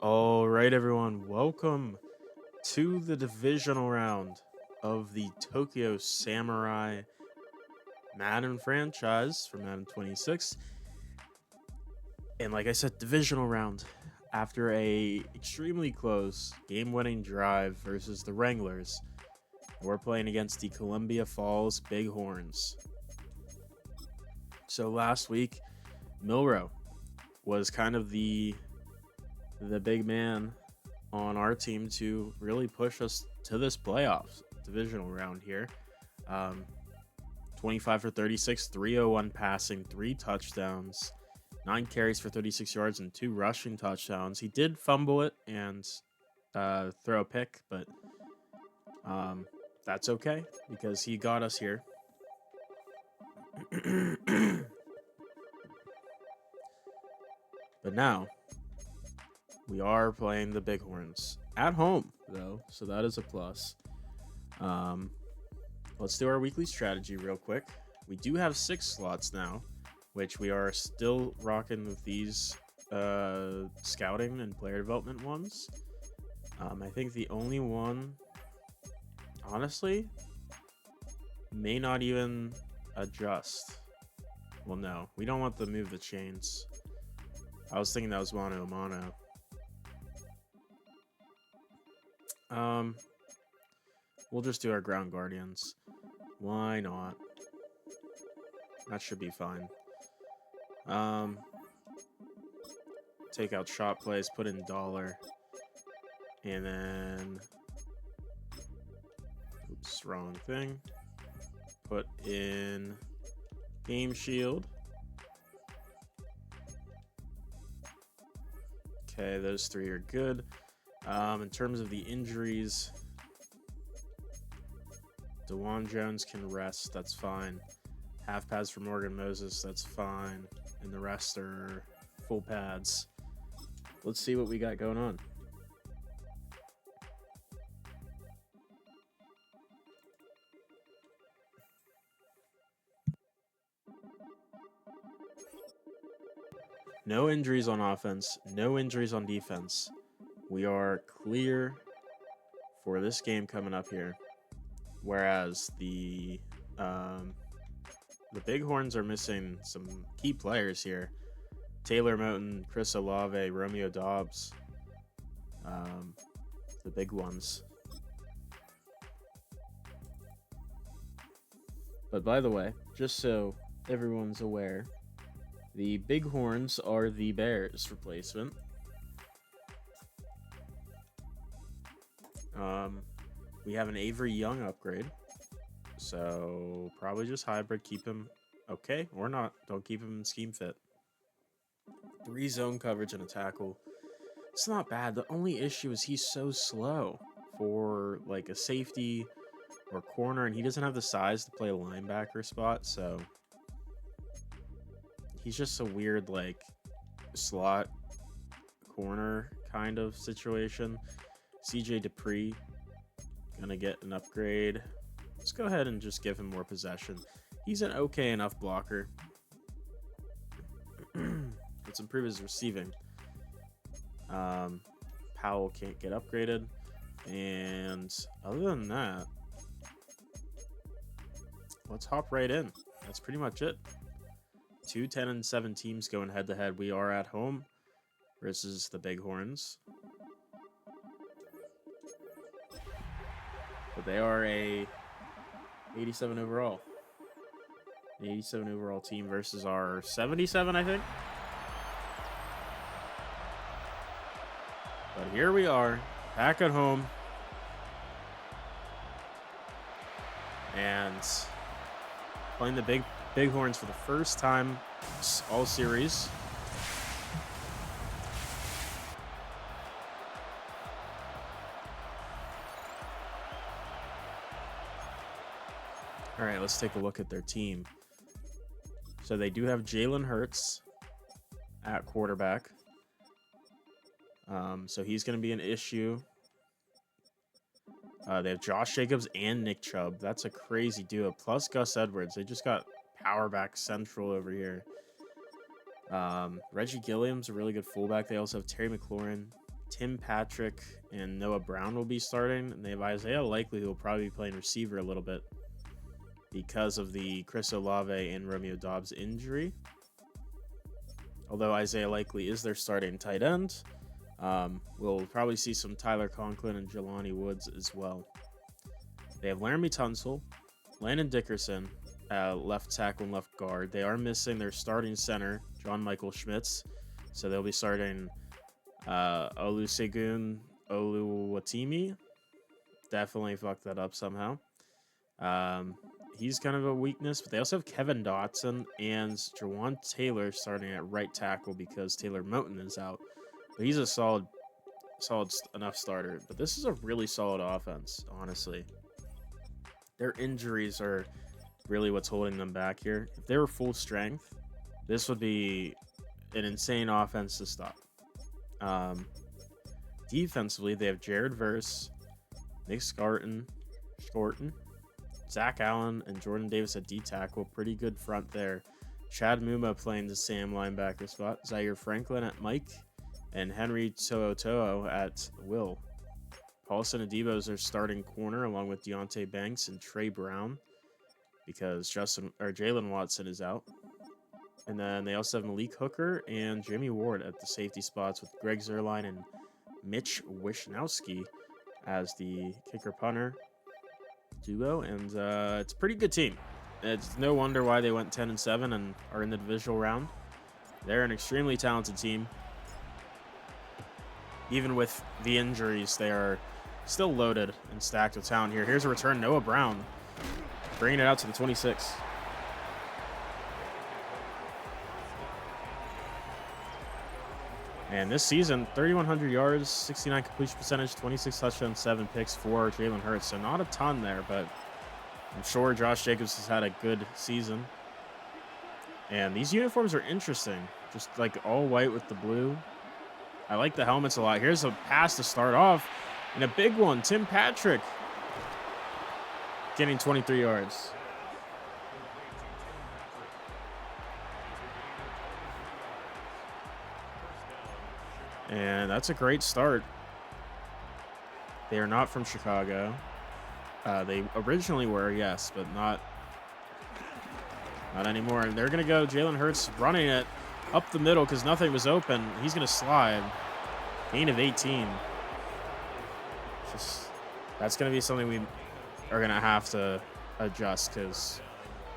All right, everyone, welcome to the divisional round of the Tokyo Samurai Madden franchise for Madden 26. And like I said, divisional round after a extremely close game-winning drive versus the Wranglers. We're playing against the Columbia Falls Bighorns. So last week, Milrow was kind of the big man on our team to really push us to this playoffs divisional round here. 25 for 36, 301 passing, 3 touchdowns, 9 carries for 36 yards, and 2 rushing touchdowns. He did fumble it and throw a pick, but that's okay because he got us here. But now we are playing the Bighorns at home, though, so that is a plus. Let's do our weekly strategy real quick. We do have 6 slots now, which we are still rocking with these scouting and player development ones. I think the only one, honestly, may not even adjust. Well, no, we don't want to move the chains. I was thinking that was mono a mono. We'll just do our ground guardians. Why not? That should be fine. Take out shot plays, put in dollar, and then oops, wrong thing. Put in game shield. Okay, those 3 are good. In terms of the injuries, DeJuan Jones can rest, that's fine. Half pads for Morgan Moses, that's fine. And the rest are full pads. Let's see what we got going on. No injuries on offense, no injuries on defense. We are clear for this game coming up here. Whereas the Bighorns are missing some key players here. Taylor Moton, Chris Olave, Romeo Dobbs. The big ones. But by the way, just so everyone's aware, the Bighorns are the Bears replacement. We have an Avery Young upgrade. So probably just hybrid, keep him okay or not. Don't keep him in scheme fit. 3 zone coverage and a tackle. It's not bad. The only issue is he's so slow for like a safety or corner, and he doesn't have the size to play a linebacker spot, so he's just a weird like slot corner kind of situation. CJ Dupree gonna get an upgrade. Let's go ahead and just give him more possession. He's an okay enough blocker. Let's improve his receiving. Powell can't get upgraded. And other than that, let's hop right in. That's pretty much it. 2 10-7 teams going head to head. We are at home versus the Bighorns. But they are a 87 overall. An 87 overall team versus our 77, I think. But here we are, back at home. And playing the Bighorns for the first time all series. All right, let's take a look at their team. So they do have Jalen Hurts at quarterback. So he's going to be an issue. They have Josh Jacobs and Nick Chubb. That's a crazy duo. Plus Gus Edwards. They just got power back central over here. Reggie Gilliam's a really good fullback. They also have Terry McLaurin, Tim Patrick and Noah Brown will be starting, and they have Isaiah Likely, who will probably be playing receiver a little bit because of the Chris Olave and Romeo Doubs injury. Although Isaiah Likely is their starting tight end, we'll probably see some Tyler Conklin and Jelani Woods as well. They have Laramie Tunsil, Landon Dickerson, left tackle and left guard. They are missing their starting center, John Michael Schmitz, so they'll be starting Olusegun Oluwatimi. Definitely fucked that up somehow. He's kind of a weakness, but they also have Kevin Dotson and Jawan Taylor starting at right tackle because Taylor Moton is out. But he's a solid enough starter. But this is a really solid offense, honestly. Their injuries are really what's holding them back here. If they were full strength, this would be an insane offense to stop. Defensively, they have Jared Verse, Nick Scorton, Zach Allen, and Jordan Davis at D-tackle. Pretty good front there. Chad Muma playing the Sam linebacker spot. Zaire Franklin at Mike, and Henry To'o at Will. Paulson Adebo is their starting corner, along with Deontay Banks and Trey Brown, because Jalen Watson is out. And then they also have Malik Hooker and Jimmy Ward at the safety spots, with Greg Zerline and Mitch Wishnowski as the kicker punter duo. And it's a pretty good team. It's no wonder why they went 10-7 and are in the divisional round. They're an extremely talented team. Even with the injuries, they are still loaded and stacked with talent here. Here's a return, Noah Brown, bringing it out to the 26. And this season, 3,100 yards, 69 completion percentage, 26 touchdowns, 7 picks for Jalen Hurts. So not a ton there, but I'm sure Josh Jacobs has had a good season. And these uniforms are interesting. Just like all white with the blue. I like the helmets a lot. Here's a pass to start off. And a big one, Tim Patrick getting 23 yards. And that's a great start. They are not from Chicago. They originally were, yes, but not anymore. And they're going to go Jalen Hurts running it up the middle because nothing was open. He's going to slide. Gain of 18. That's going to be something we are going to have to adjust because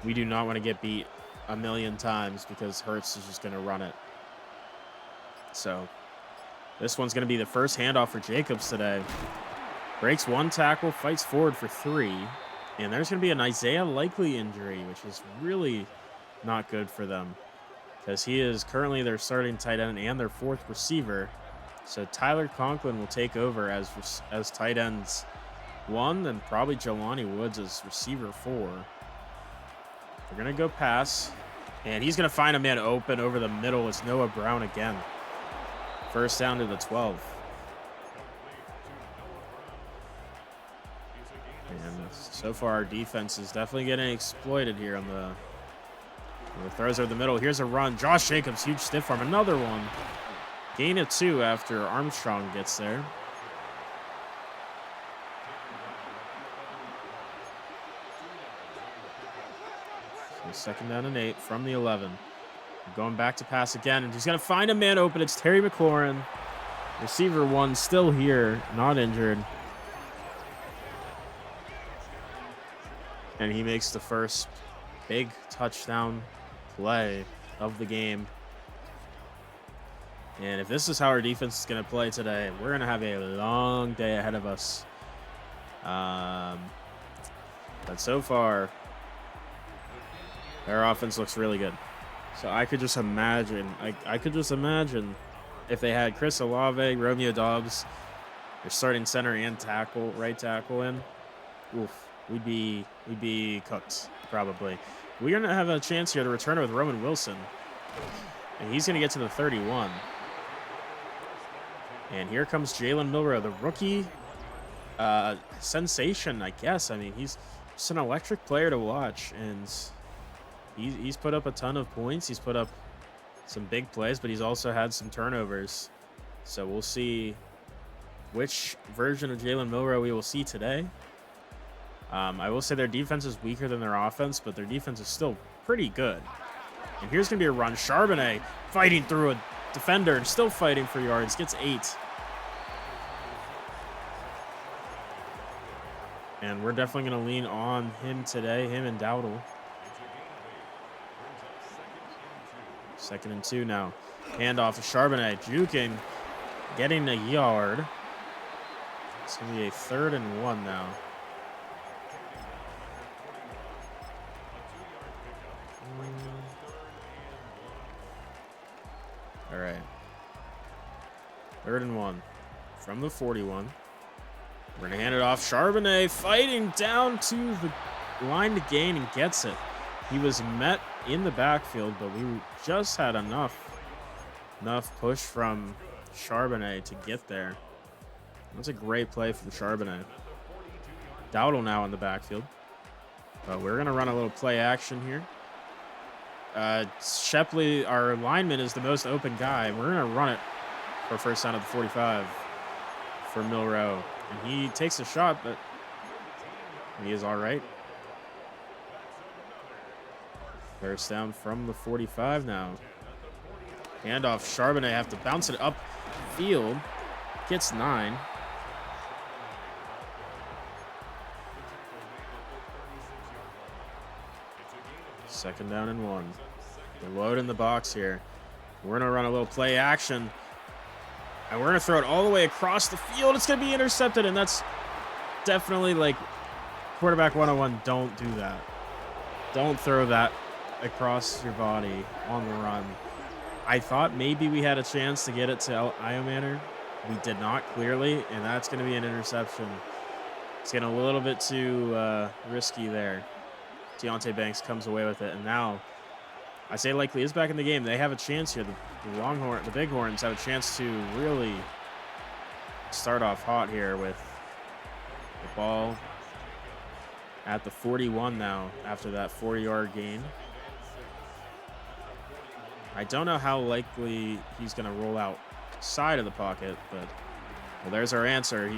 we do not want to get beat a million times because Hurts is just going to run it. So this one's going to be the first handoff for Jacobs today. Breaks one tackle, fights forward for 3. And there's going to be an Isaiah Likely injury, which is really not good for them because he is currently their starting tight end and their 4th receiver. So Tyler Conklin will take over as tight ends 1, and probably Jelani Woods as receiver 4. They're going to go pass, and he's going to find a man open over the middle. It's Noah Brown again. First down to the 12. And so far, our defense is definitely getting exploited here on the throws over the middle. Here's a run. Josh Jacobs, huge stiff arm. Another one. Gain of 2 after Armstrong gets there. So 2nd down and 8 from the 11. Going back to pass again, and he's going to find a man open. It's Terry McLaurin. Receiver 1 still here, not injured. And he makes the first big touchdown play of the game. And if this is how our defense is going to play today, we're going to have a long day ahead of us. But so far, their offense looks really good. So I could just imagine, I could just imagine if they had Chris Olave, Romeo Doubs, their starting center and tackle, right tackle in. Oof, we'd be cooked probably. We're gonna have a chance here to return it with Roman Wilson, and he's gonna get to the 31. And here comes Jalen Milroe, the rookie sensation, I guess. I mean, he's just an electric player to watch, and he's put up a ton of points. He's put up some big plays, but he's also had some turnovers. So we'll see which version of Jalen Milroe we will see today. I will say their defense is weaker than their offense, but their defense is still pretty good. And here's going to be a run. Charbonnet fighting through a defender and still fighting for yards. Gets 8. And we're definitely going to lean on him today, him and Dowdle. 2nd and 2 now. Handoff to Charbonnet, juking, getting a yard. It's going to be a 3rd and 1 now. All right. 3rd and 1 from the 41. We're going to hand it off. Charbonnet fighting down to the line to gain and gets it. He was met in the backfield, but we just had enough push from Charbonnet to get there. That's a great play from Charbonnet. Dowdle now in the backfield. But we're going to run a little play action here. Shepley, our lineman, is the most open guy. We're going to run it for first down at the 45 for Milroe. And he takes a shot, but he is all right. First down from the 45 now. Handoff. Charbonnet have to bounce it up field. Gets 9. Second down and 1. They're loading the box here. We're going to run a little play action. And we're going to throw it all the way across the field. It's going to be intercepted, and that's definitely like quarterback 101. Don't do that. Don't throw that across your body on the run. I thought maybe we had a chance to get it to Iomanner. We did not, clearly, and that's going to be an interception. It's getting a little bit too risky there. Deontay Banks comes away with it, and now I say likely is back in the game. They have a chance here. The Bighorns have a chance to really start off hot here with the ball at the 41 now after that 4-yard gain. I don't know how likely he's going to roll outside of the pocket, but well, there's our answer.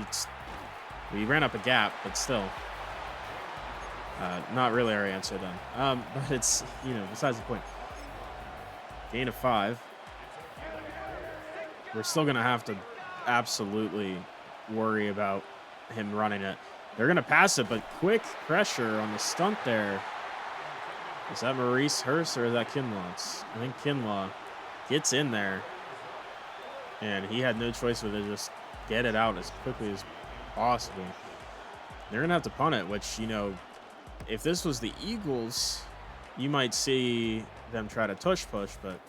We ran up a gap, but still. Not really our answer then. But it's, besides the point. Gain of 5. We're still going to have to absolutely worry about him running it. They're going to pass it, but quick pressure on the stunt there. Is that Maurice Hurst or is that Kinlaw? I think Kinlaw gets in there. And he had no choice but to just get it out as quickly as possible. They're going to have to punt it, which, if this was the Eagles, you might see them try to push, but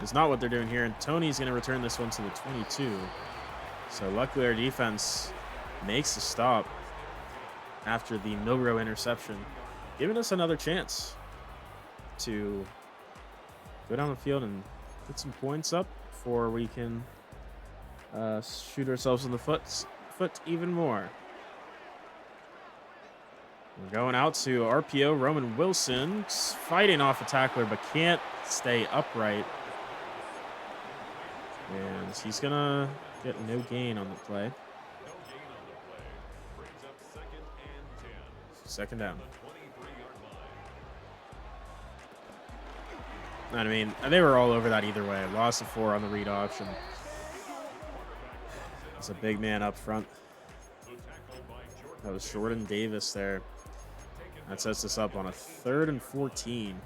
it's not what they're doing here. And Tony's going to return this one to the 22. So luckily our defense makes the stop after the Milroe interception, giving us another chance to go down the field and get some points up before we can shoot ourselves in the foot even more. We're going out to RPO. Roman Wilson fighting off a tackler but can't stay upright. And he's going to get no gain on the play. Second down. I mean, they were all over that either way. Loss of 4 on the read option. It's a big man up front. That was Jordan Davis there. That sets us up on a 3rd and 14.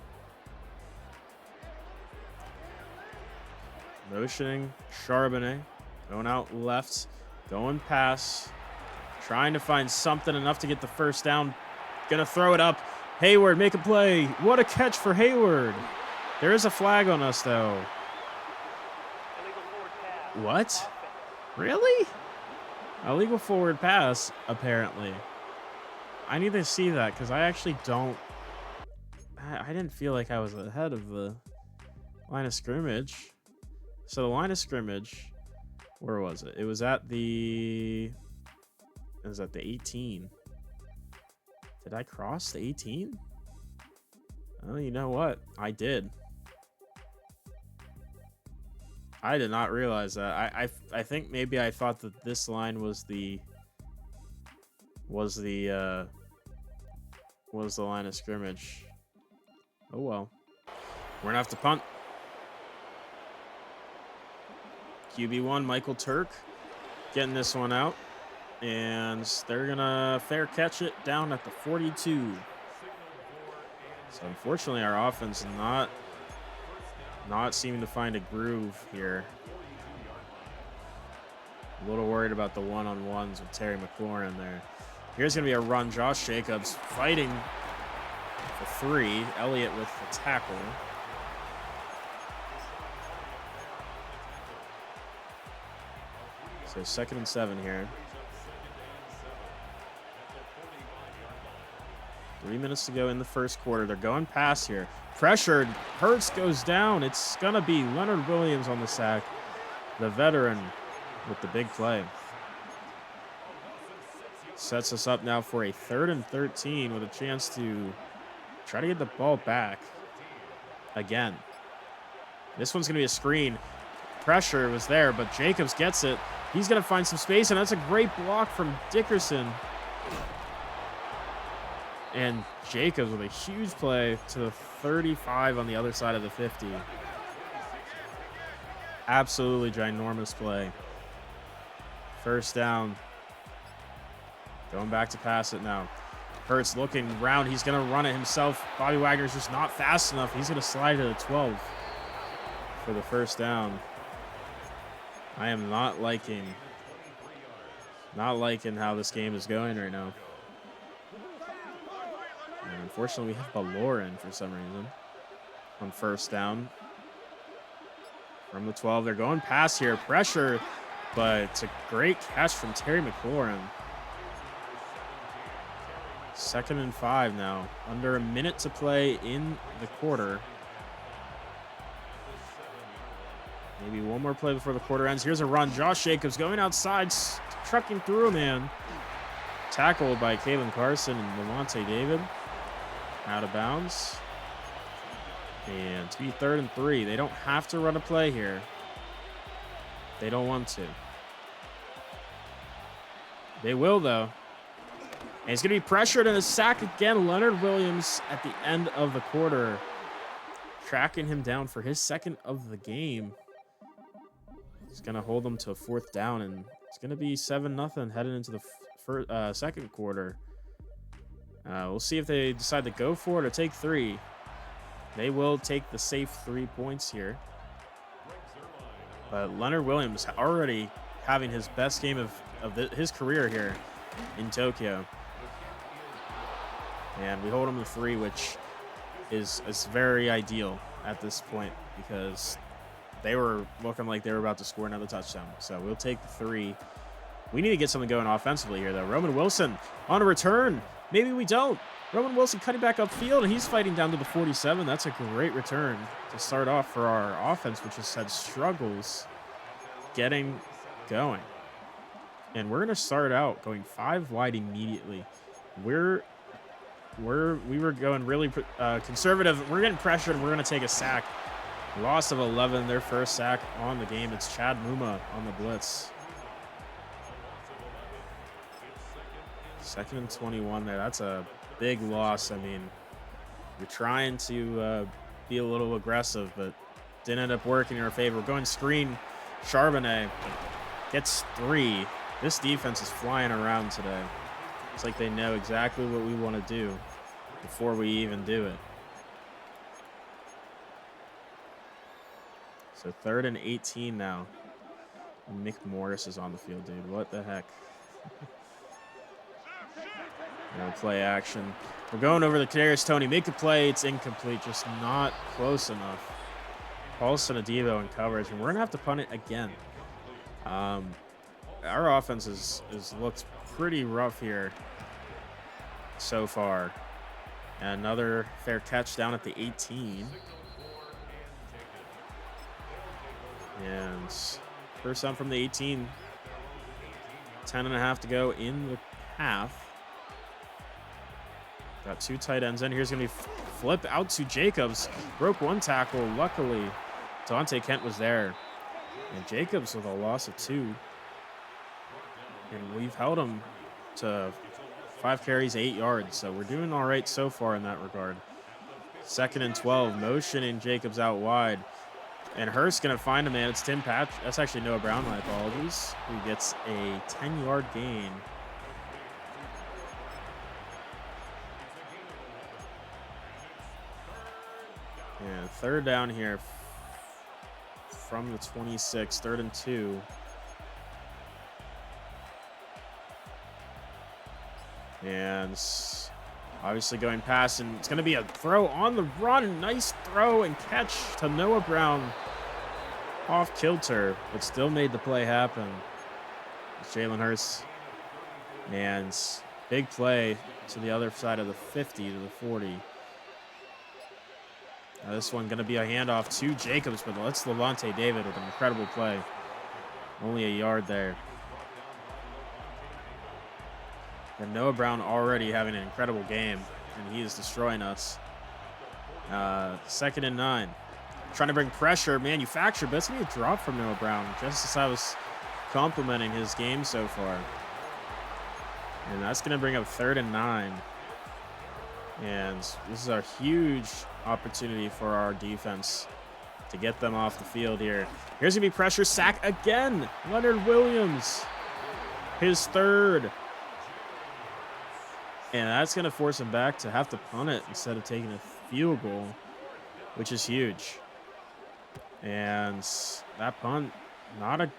Motioning Charbonnet. Going out left. Going pass. Trying to find something enough to get the first down. Gonna throw it up. Hayward, make a play. What a catch for Hayward. There is a flag on us, though. What? Really? Illegal forward pass, apparently. I need to see that because I actually don't. I didn't feel like I was ahead of the line of scrimmage. So the line of scrimmage, where was it? It was at the. It was at the 18. Did I cross the 18? Oh, you know what? I did. I did not realize that. I think maybe I thought that this line was the line of scrimmage. Oh well. We're gonna have to punt. QB1 Michael Turk getting this one out, and they're gonna fair catch it down at the 42. So unfortunately, our offense is not seeming to find a groove here. A little worried about the one-on-ones with Terry McLaurin there. Here's going to be a run. Josh Jacobs fighting for 3. Elliott with the tackle. So 2nd and 7 here. 3 minutes to go in the first quarter. They're going past here. Pressured. Hurts goes down. It's going to be Leonard Williams on the sack. The veteran with the big play. Sets us up now for a 3rd and 13 with a chance to try to get the ball back again. This one's going to be a screen. Pressure was there, but Jacobs gets it. He's going to find some space, and that's a great block from Dickerson. And Jacobs with a huge play to the 35 on the other side of the 50. Absolutely ginormous play. First down. Going back to pass it now. Hurts looking around. He's going to run it himself. Bobby Wagner's just not fast enough. He's going to slide to the 12 for the first down. I am not liking how this game is going right now. And unfortunately, we have Balorin for some reason on first down. From the 12, they're going past here. Pressure, but it's a great catch from Terry McLaurin. 2nd and 5 now. Under a minute to play in the quarter. Maybe one more play before the quarter ends. Here's a run. Josh Jacobs going outside, trucking through a man. Tackled by Kalen Carson and Lavonte David. Out of bounds. And to be 3rd and 3. They don't have to run a play here. They don't want to. They will, though. And he's going to be pressured and a sack again. Leonard Williams at the end of the quarter. Tracking him down for his 2nd of the game. He's going to hold them to a 4th down, and it's going to be 7-0 heading into the second quarter. We'll see if they decide to go for it or take 3. They will take the safe 3 points here. But Leonard Williams already having his best game of his career here in Tokyo. And we hold him to 3, which is very ideal at this point because they were looking like they were about to score another touchdown. So we'll take the 3. We need to get something going offensively here, though. Roman Wilson on a return. Maybe we don't. Roman Wilson cutting back upfield, and he's fighting down to the 47. That's a great return to start off for our offense, which has had struggles getting going. And we're going to start out going 5 wide immediately. We were going really conservative. We're getting pressured, and we're going to take a sack. Loss of 11, their first sack on the game. It's Chad Muma on the blitz. 2nd and 21 there. That's a big loss. I mean, you're trying to be a little aggressive, but didn't end up working in our favor. We're going screen. Charbonnet gets 3. This defense is flying around today. It's like they know exactly what we want to do before we even do it. So 3rd and 18 now. Mick Morris is on the field, dude. What the heck? No play action. We're going over the Kadarius Toney. Make the play. It's incomplete. Just not close enough. Paulson Adebo in coverage, and we're going to have to punt it again. Our offense has looked pretty rough here so far. And another fair catch down at the 18. And first down from the 18. 10.5 to go in the half. Got 2 tight ends in. Here's going to be flip out to Jacobs. Broke 1 tackle. Luckily, Dante Kent was there. And Jacobs with a loss of 2. And we've held him to 5 carries, 8 yards. So we're doing all right so far in that regard. 2nd and 12, motioning Jacobs out wide. And Hurst going to find a man. It's Tim Patch. That's actually Noah Brown, my apologies, who gets a 10-yard gain. And 3rd down here from the 26, 3rd and 2. And obviously going past, and it's going to be a throw on the run. Nice throw and catch to Noah Brown off kilter, but still made the play happen. Jalen Hurst. And big play to the other side of the 50 to the 40. Now this one going to be a handoff to Jacobs, but that's Levante David with an incredible play. Only a yard there. And Noah Brown already having an incredible game, and he is destroying us. 2nd and 9. Trying to bring pressure, manufactured, but it's going to be a drop from Noah Brown, just as I was complimenting his game so far. And that's going to bring up 3rd and 9. And this is a huge opportunity for our defense to get them off the field here. Here's going to be pressure, sack again. Leonard Williams, his 3rd. And that's going to force him back to have to punt it instead of taking a field goal, which is huge. And that punt, not a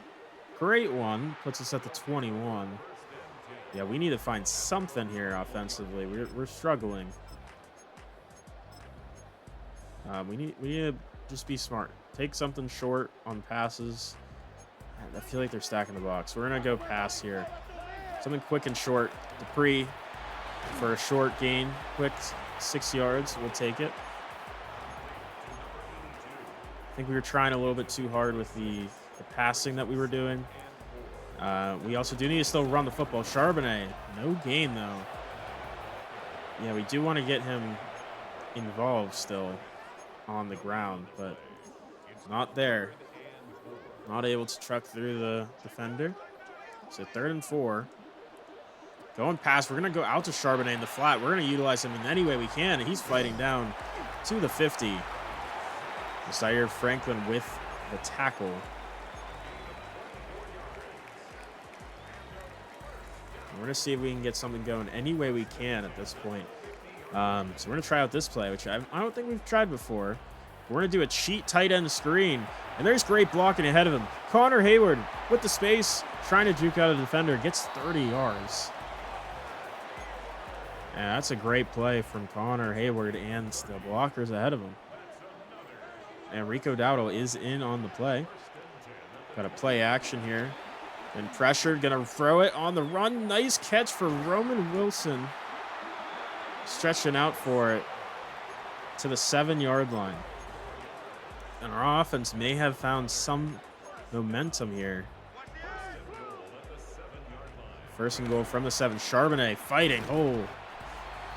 great one, puts us at the 21. Yeah, we need to find something here offensively. We're struggling. We need to just be smart. Take something short on passes. I feel like they're stacking the box. We're going to go pass here. Something quick and short. Dupree for a short gain. Quick 6 yards. We'll take it. I think we were trying a little bit too hard with the passing that we were doing. We also do need to still run the football. Charbonnet, no gain though. Yeah, we do want to get him involved still on the ground, but not there. Not able to truck through the defender. So 3rd and 4. Going past, we're going to go out to Charbonnet in the flat. We're going to utilize him in any way we can. He's fighting down to the 50. Zaire Franklin with the tackle. We're going to see if we can get something going any way we can at this point. So we're going to try out this play, which I don't think we've tried before. We're going to do a cheat tight end screen. And there's great blocking ahead of him. Connor Hayward with the space, trying to juke out a defender. Gets 30 yards. And that's a great play from Connor Hayward and the blockers ahead of him. And Rico Dowdle is in on the play. Got a play action here. And pressure, gonna throw it on the run. Nice catch for Roman Wilson. Stretching out for it to the 7-yard line. And our offense may have found some momentum here. 1st and goal from the 7. Charbonnet fighting. Oh,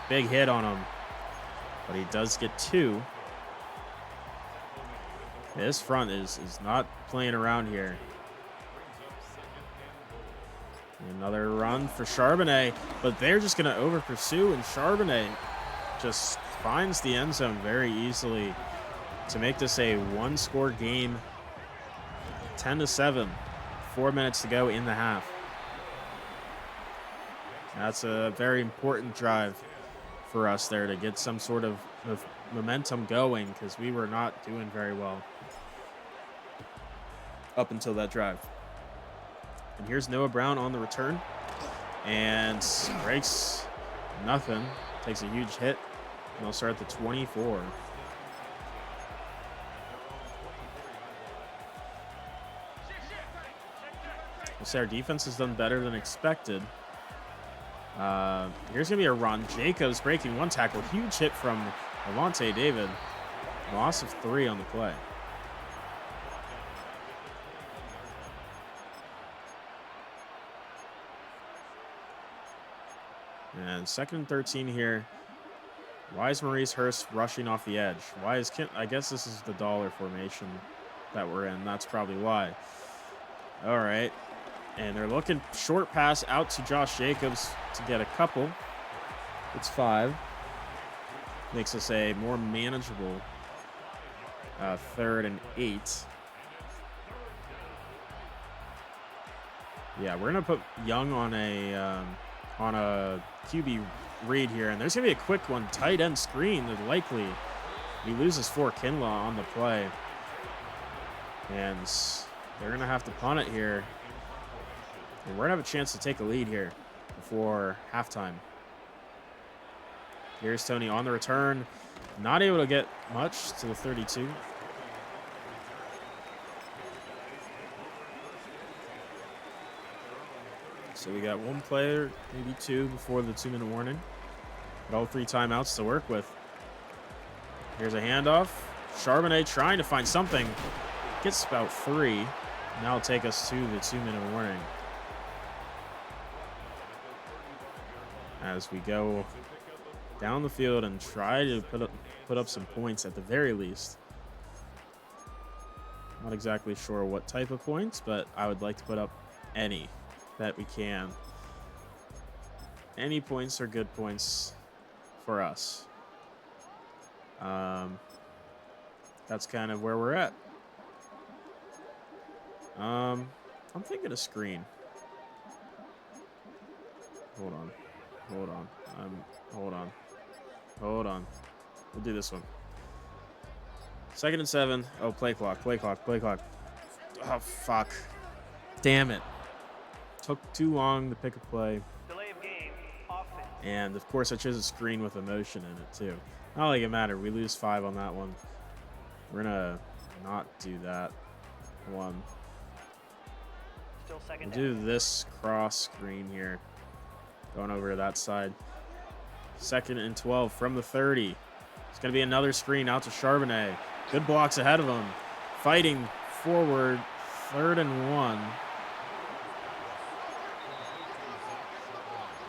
big hit on him. But he does get 2. This front is not playing around here. Another run for Charbonnet, but they're just going to over pursue, and Charbonnet just finds the end zone very easily to make this a 1-score game. 10-7, 4 minutes to go in the half. That's a very important drive for us there to get some sort of momentum going, because we were not doing very well up until that drive. And here's Noah Brown on the return and breaks nothing. Takes a huge hit, and they'll start at the 24. We'll say our defense has done better than expected. Here's going to be a run. Jacobs breaking 1 tackle. Huge hit from Levante David. Loss of 3 on the play. And 2nd and 13 here. Why is Maurice Hurst rushing off the edge? Why is I guess this is the dollar formation that we're in. That's probably why. All right. And they're looking short pass out to Josh Jacobs to get a couple. It's 5. Makes us a more manageable 3rd and 8. Yeah, we're gonna put Young on a QB read here, and there's gonna be a quick one, tight end screen. Likely, he loses 4 Kinlaw on the play, and they're gonna have to punt it here. And we're gonna have a chance to take a lead here before halftime. Here's Tony on the return, not able to get much to the 32. So we got 1 player, maybe 2 before the 2-minute warning. Got all 3 timeouts to work with. Here's a handoff. Charbonnet trying to find something. Gets about 3. Now it'll take us to the 2-minute warning. As we go down the field and try to put up some points at the very least. Not exactly sure what type of points, but I would like to put up any that we can. Any points are good points for us. That's kind of where we're at. I'm thinking a screen. Hold on. We'll do this one. 2nd and 7. Oh, play clock. Oh, fuck. Damn it. Took too long to pick a play. Delay of game. Offense. And, of course, I chose a screen with a motion in it, too. Not like it mattered. We lose 5 on that one. We're going to not do that one. Still second We'll do this cross screen here. Going over to that side. 2nd and 12 from the 30. It's going to be another screen out to Charbonnet. Good blocks ahead of him. Fighting forward. 3rd and 1.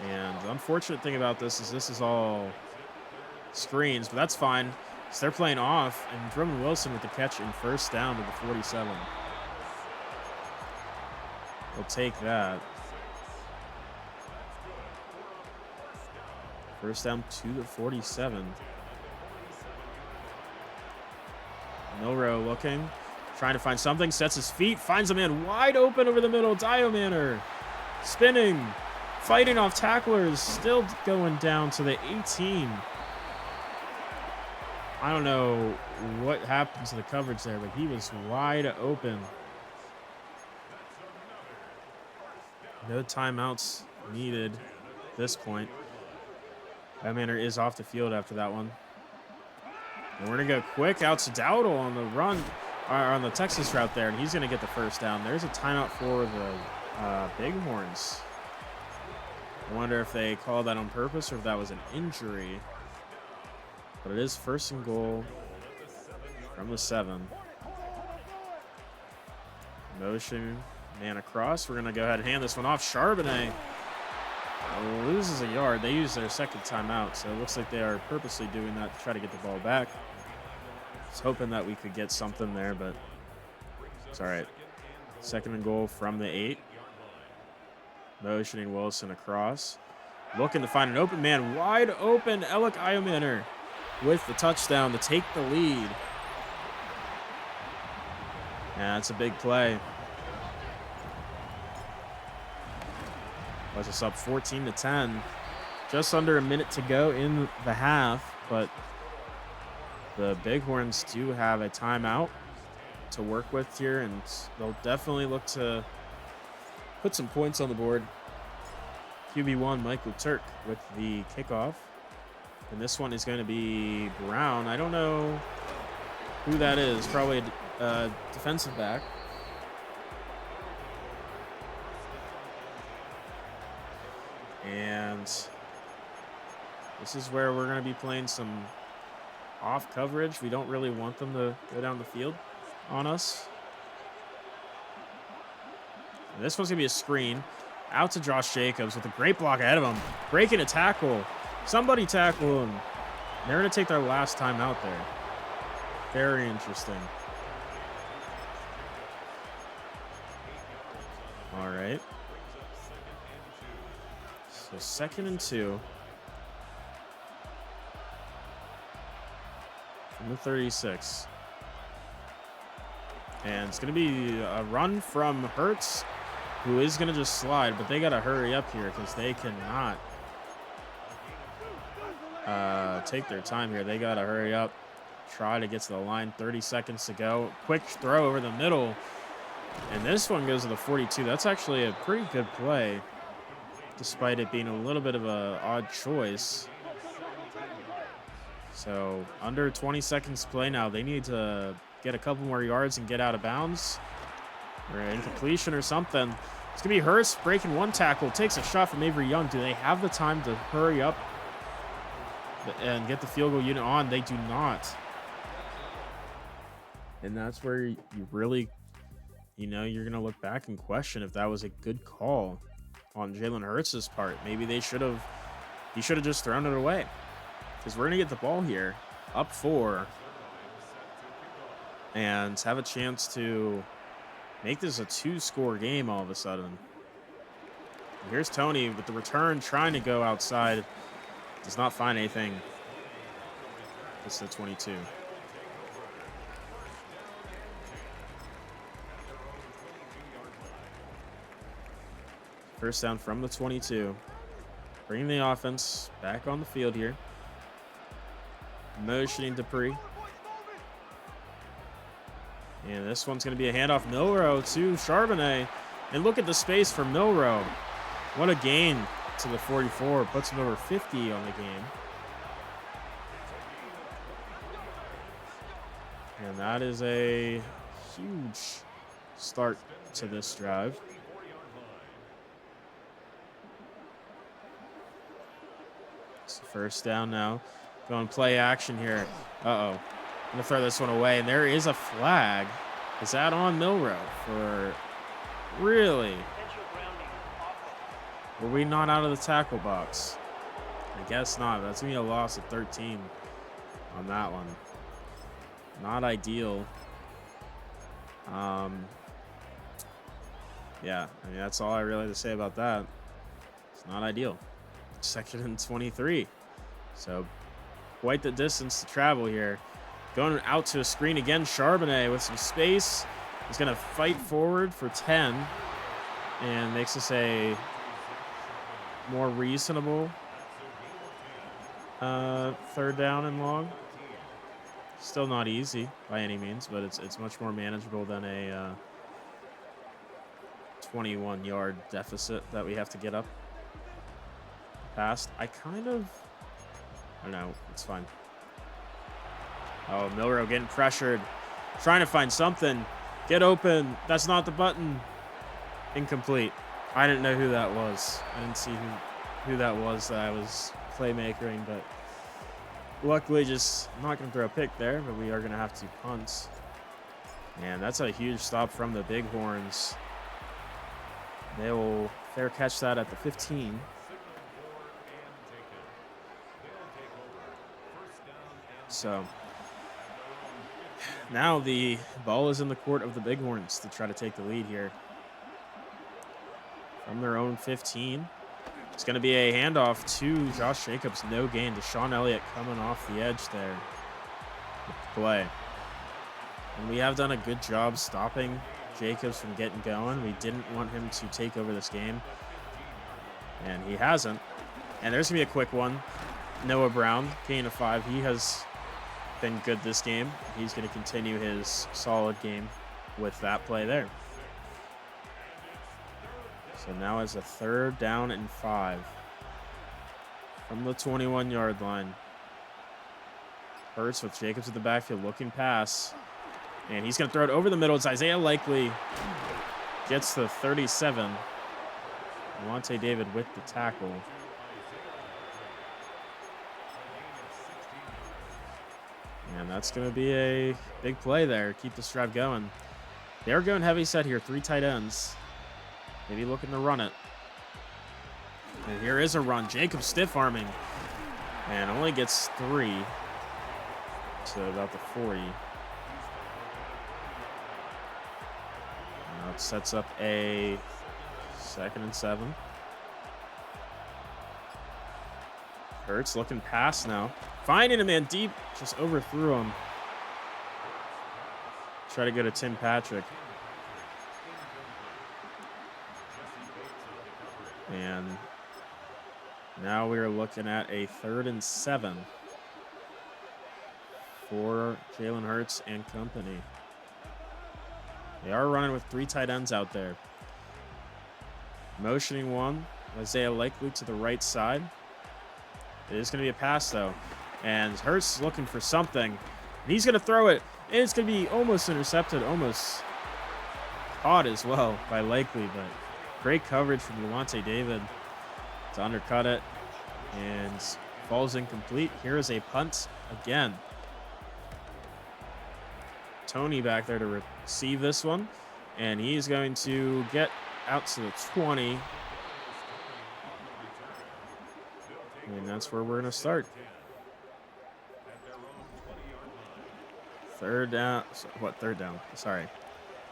And the unfortunate thing about this is all screens, but that's fine. So they're playing off, and Drummond Wilson with the catch in 1st down to the 47. We'll take that. 1st down to the 47. Milrow looking, trying to find something, sets his feet, finds a man wide open over the middle. Diomanor spinning, fighting off tacklers, still going down to the 18. I don't know what happened to the coverage there, but he was wide open. No timeouts needed at this point. Diomanor is off the field after that one. And we're going to go quick out to Dowdle on the run, or on the Texas route there, and he's going to get the 1st down. There's a timeout for the Bighorns. I wonder if they called that on purpose or if that was an injury. But it is 1st and goal from the 7. Motion, man across. We're going to go ahead and hand this one off. Charbonnet loses a yard. They use their 2nd timeout, so it looks like they are purposely doing that to try to get the ball back. I was hoping that we could get something there, but it's all right. 2nd and goal from the 8. Motioning Wilson across. Looking to find an open man. Wide open. Alec Diomanor with the touchdown to take the lead. Yeah, that's a big play. Puts us up 14-10. Just under a minute to go in the half, but the Bighorns do have a timeout to work with here, and they'll definitely look to put some points on the board. QB1 Michael Turk with the kickoff. And this one is going to be Brown. I don't know who that is. Probably a defensive back. And this is where we're going to be playing some off coverage. We don't really want them to go down the field on us. And this one's going to be a screen out to Josh Jacobs with a great block ahead of him. Breaking a tackle. Somebody tackle him. They're going to take their last time out there. Very interesting. All right. So 2nd and 2. From the 36. And it's going to be a run from Hurts, who is going to just slide, but they got to hurry up here because they cannot take their time here. They got to hurry up, try to get to the line. 30 seconds to go. Quick throw over the middle. And this one goes to the 42. That's actually a pretty good play, despite it being a little bit of an odd choice. So under 20 seconds to play now. They need to get a couple more yards and get out of bounds, or incompletion or something. It's going to be Hurst breaking one tackle. Takes a shot from Avery Young. Do they have the time to hurry up and get the field goal unit on? They do not. And that's where you really, you're going to look back and question if that was a good call on Jalen Hurts' part. Maybe he should have just thrown it away, because we're going to get the ball here up 4 and have a chance to make this a 2-score game all of a sudden. And here's Tony with the return, trying to go outside. Does not find anything. It's the 22. First down from the 22. Bringing the offense back on the field here. Motioning Dupree. And this one's going to be a handoff. Milrow to Charbonnet. And look at the space for Milrow. What a gain to the 44. Puts him over 50 on the game. And that is a huge start to this drive. It's the first down now. Going play action here. Uh-oh. I'm going to throw this one away, and there is a flag. Is that on Milrow for really? Were we not out of the tackle box? I guess not. That's going to be a loss of 13 on that one. Not ideal. Yeah, I mean, that's all I really have to say about that. It's not ideal. 2nd and 23. So quite the distance to travel here. Going out to a screen again. Charbonnet with some space. He's going to fight forward for 10 and makes us a more reasonable 3rd down and long. Still not easy by any means, but it's much more manageable than a 21-yard deficit that we have to get up past. I don't know. It's fine. Oh, Milrow getting pressured. Trying to find something. Get open. That's not the button. Incomplete. I didn't know who that was. I didn't see who that was that I was playmakering, but luckily I'm not going to throw a pick there, but we are going to have to punt. And that's a huge stop from the Bighorns. They will fair catch that at the 15. So now the ball is in the court of the Bighorns to try to take the lead here. From their own 15. It's going to be a handoff to Josh Jacobs. No gain to Sean Elliott coming off the edge there with the play. And we have done a good job stopping Jacobs from getting going. We didn't want him to take over this game, and he hasn't. And there's going to be a quick one. Noah Brown, gain of 5. He has been good this game. He's going to continue his solid game with that play there. So now it's a 3rd down and 5 from the 21-yard line. Hurts with Jacobs at the backfield looking pass. And he's going to throw it over the middle. It's Isaiah Likely. Gets the 37. Monte David with the tackle. And that's going to be a big play there. Keep this drive going. They're going heavy set here. 3 tight ends. Maybe looking to run it. And here is a run. Jacob stiff arming. And only gets 3 to about the 40. Now it sets up a 2nd and 7. Hurts looking pass now. Finding a man deep. Just overthrew him. Try to go to Tim Patrick. And now we are looking at a 3rd and 7 for Jalen Hurts and company. They are running with 3 tight ends out there. Motioning one, Isaiah Likely to the right side. It is going to be a pass, though. And Hurts looking for something. And he's going to throw it. And it's going to be almost intercepted, almost caught as well by Likely. But great coverage from Levante David to undercut it. And falls incomplete. Here is a punt again. Tony back there to receive this one. And he's going to get out to the 20. And that's where we're going to start. 3rd down. Third down? Sorry.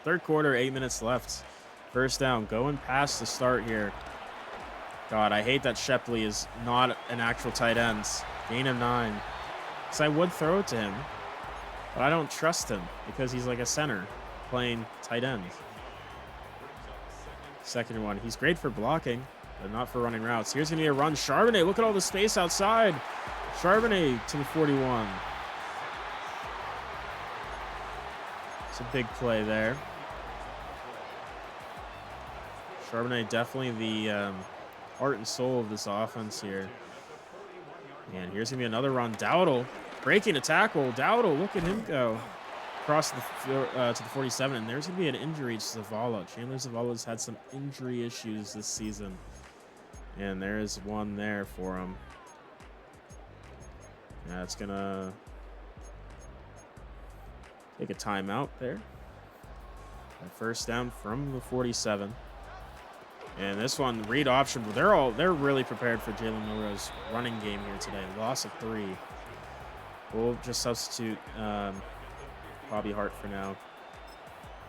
3rd quarter, 8 minutes left. 1st down. Going past the start here. God, I hate that Shepley is not an actual tight end. Gain of 9. Because I would throw it to him. But I don't trust him because he's like a center playing tight end. 2nd and 1. He's great for blocking, but not for running routes. Here's going to be a run. Charbonnet, look at all the space outside. Charbonnet to the 41. It's a big play there. Charbonnet definitely the heart and soul of this offense here. And here's going to be another run. Dowdle breaking a tackle. Dowdle, look at him go across the to the 47. And there's going to be an injury to Zavala. Chandler Zavala's had some injury issues this season. And there is one there for him. Yeah, it's going to take a timeout there. And 1st down from the 47. And this one, read option. They're really prepared for Jalen Milroe's running game here today. Loss of 3. We'll just substitute Bobby Hart for now.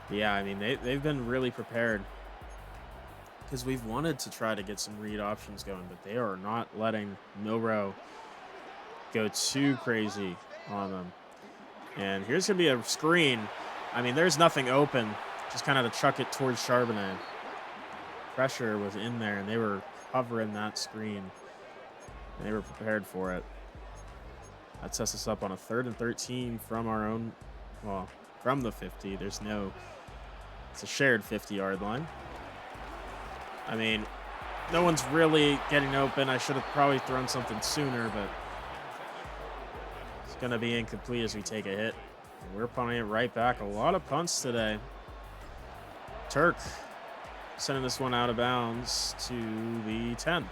Yeah, I mean, they've been really prepared because we've wanted to try to get some read options going, but they are not letting Milroe go too crazy on them. And here's going to be a screen. I mean, there's nothing open. Just kind of to chuck it towards Charbonnet. Pressure was in there, and they were covering that screen. And they were prepared for it. That sets us up on a 3rd and 13 from our own, well, from the 50. It's a shared 50-yard line. I mean, no one's really getting open. I should have probably thrown something sooner, but it's going to be incomplete as we take a hit. And we're punting it right back. A lot of punts today. Turk sending this one out of bounds to the 10.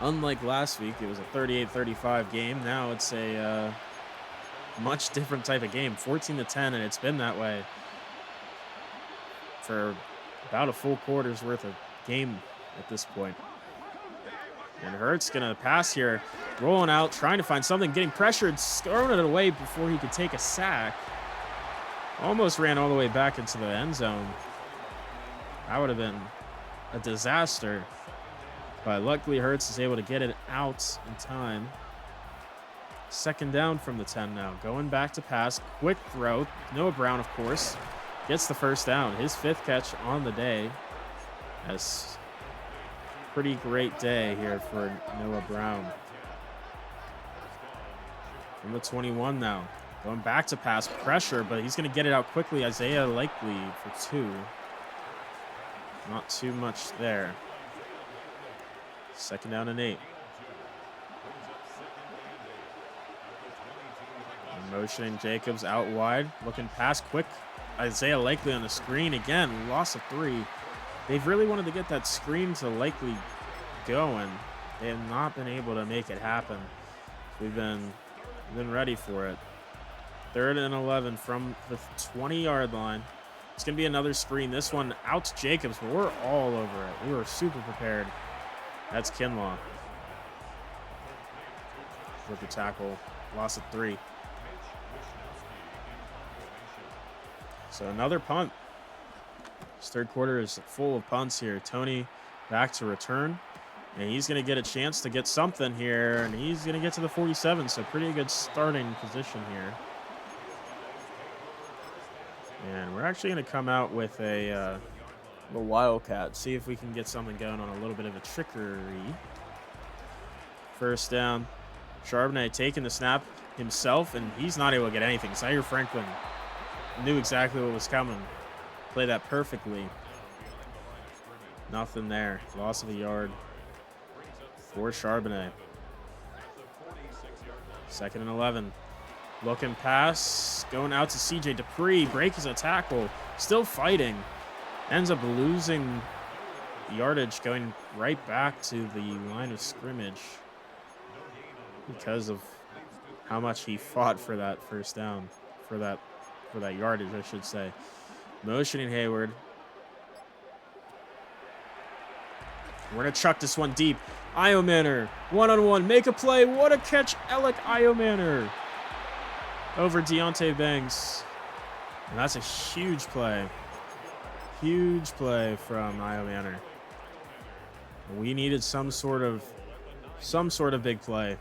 Unlike last week, it was a 38-35 game. Now it's a much different type of game, 14-10, and it's been that way for about a full quarter's worth of game at this point. And Hurts gonna pass here, rolling out, trying to find something, getting pressured, throwing it away before he could take a sack. Almost ran all the way back into the end zone. That would have been a disaster. But luckily, Hurts is able to get it out in time. 2nd down from the 10 now. Going back to pass. Quick throw. Noah Brown, of course, gets the 1st down. His 5th catch on the day. That's a pretty great day here for Noah Brown. From the 21 now. Going back to pass. Pressure, but he's going to get it out quickly. Isaiah Likely for 2. Not too much there. 2nd down and 8. And motioning Jacobs out wide. Looking pass quick. Isaiah Likely on the screen again. Loss of 3. They've really wanted to get that screen to Likely going. They have not been able to make it happen. We've been ready for it. 3rd and 11 from the 20-yard line. It's going to be another screen. This one out to Jacobs, but we're all over it. We were super prepared. That's Kinlaw. With the tackle. Loss of 3. So another punt. This third quarter is full of punts here. Tony back to return. And he's going to get a chance to get something here. And he's going to get to the 47. So pretty good starting position here. And we're actually going to come out with a Wildcat. See if we can get something going on a little bit of a trickery. First down. Charbonnet taking the snap himself, and he's not able to get anything. Zaire Franklin knew exactly what was coming. Played that perfectly. Nothing there. Loss of a yard for Charbonnet. 2nd and 11. Looking pass. Going out to CJ Dupree. Breaks a tackle. Still fighting. Ends up losing yardage, going right back to the line of scrimmage because of how much he fought for that first down, for that yardage, I should say. Motioning Hayward. We're going to chuck this one deep. Iomanner, one-on-one, make a play. What a catch, Alec Iomanner over Deontay Banks. And that's a huge play. Huge play from Iomanner. We needed some sort of big play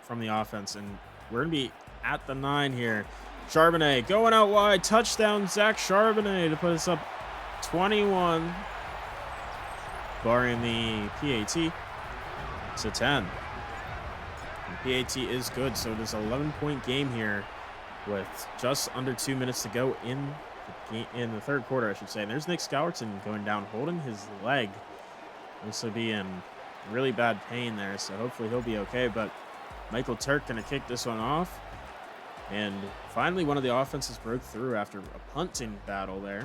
from the offense, and we're going to be at the 9 here. Charbonnet going out wide. Touchdown, Zach Charbonnet to put us up 21. Barring the PAT to 10. The PAT is good, so it is an 11-point game here with just under 2 minutes to go in the third quarter, I should say. And there's Nick Scowerton going down, holding his leg. This will be in really bad pain there, so hopefully he'll be okay. But Michael Turk going to kick this one off. And finally, one of the offenses broke through after a punting battle there.